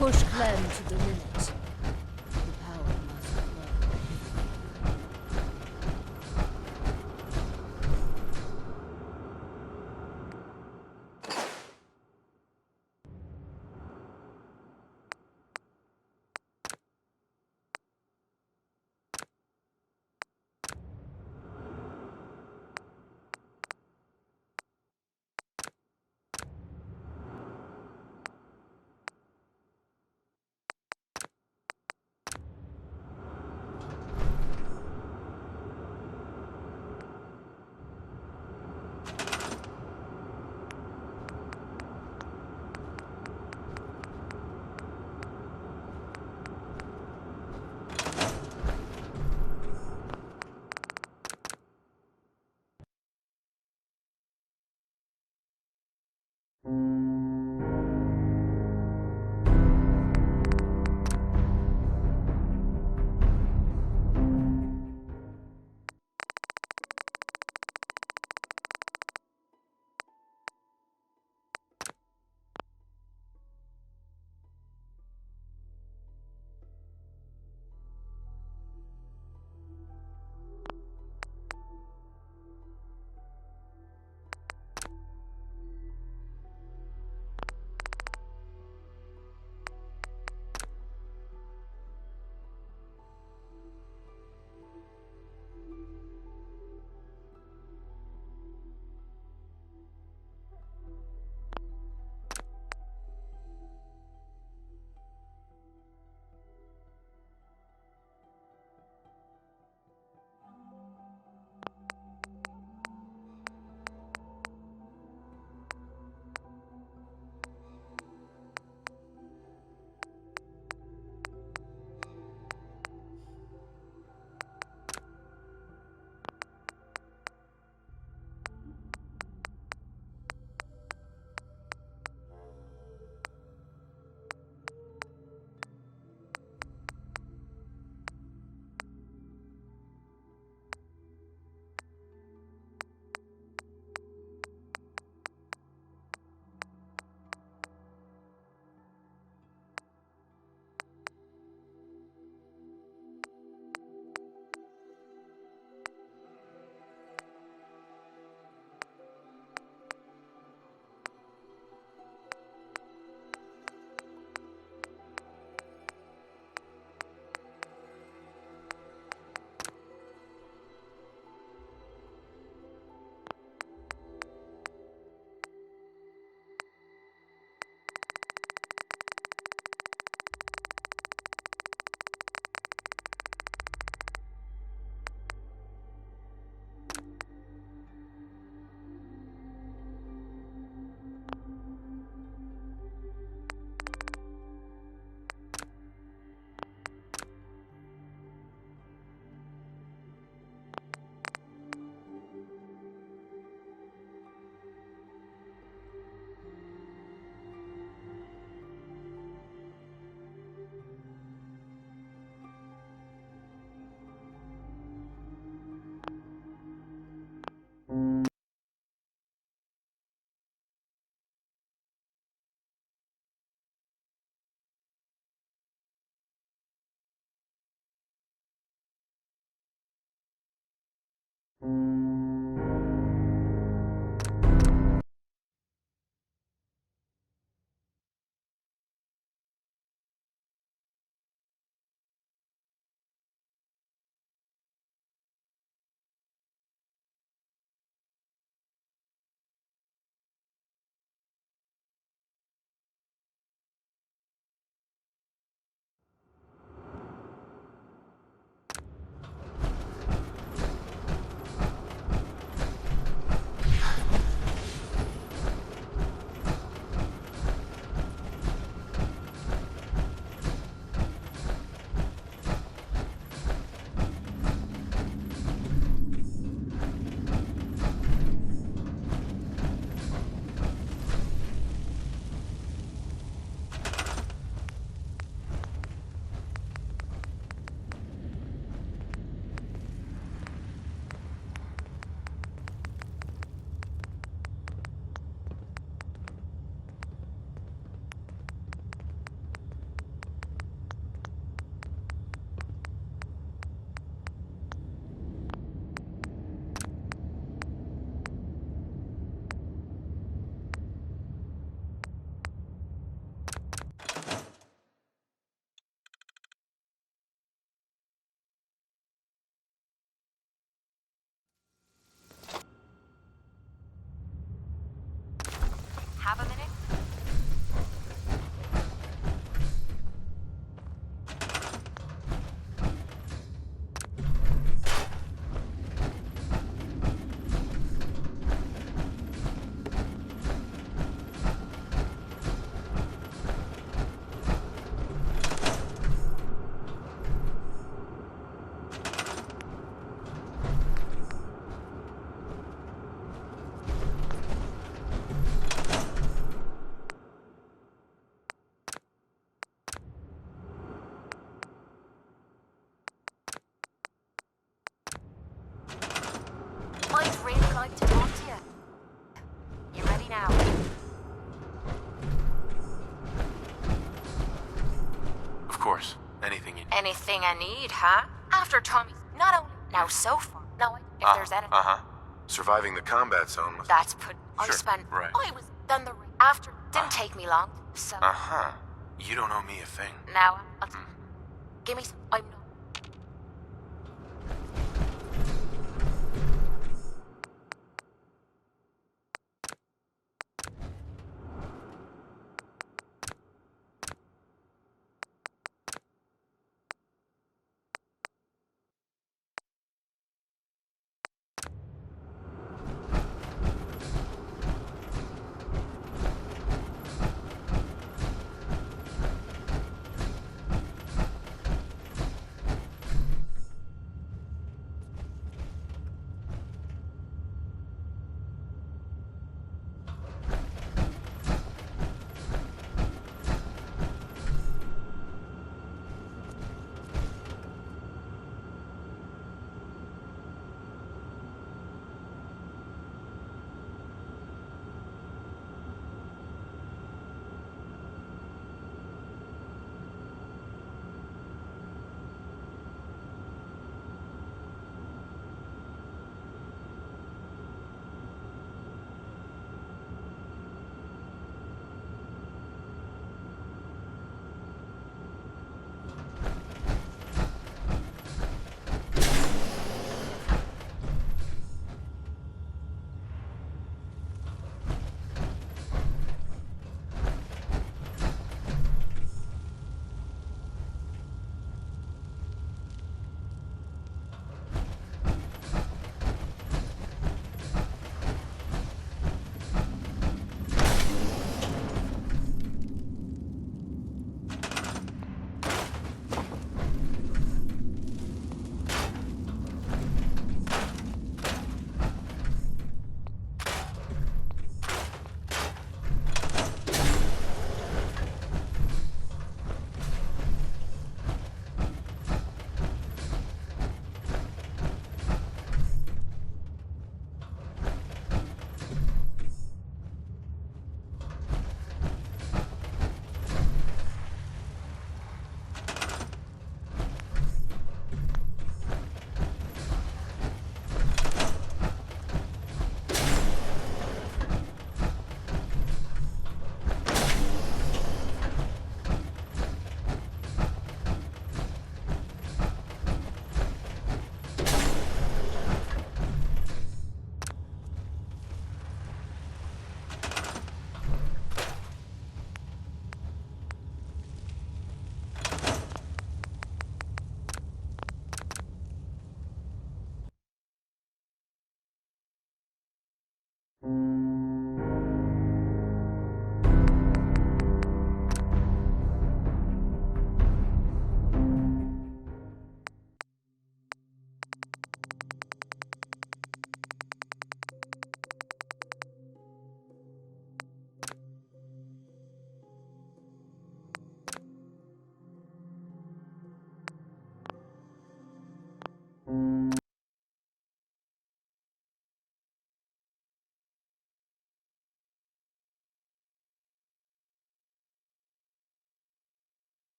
Push Clem to the limit. The power must flow. now. Of course. Anything you need. Anything I need, huh? After Tommy, not only now so far. Now, if there's anything Surviving the combat zone was... that's put, I Sure, spent. right. I was then the after didn't take me long. So You don't owe me a thing. now, give me. I'm not.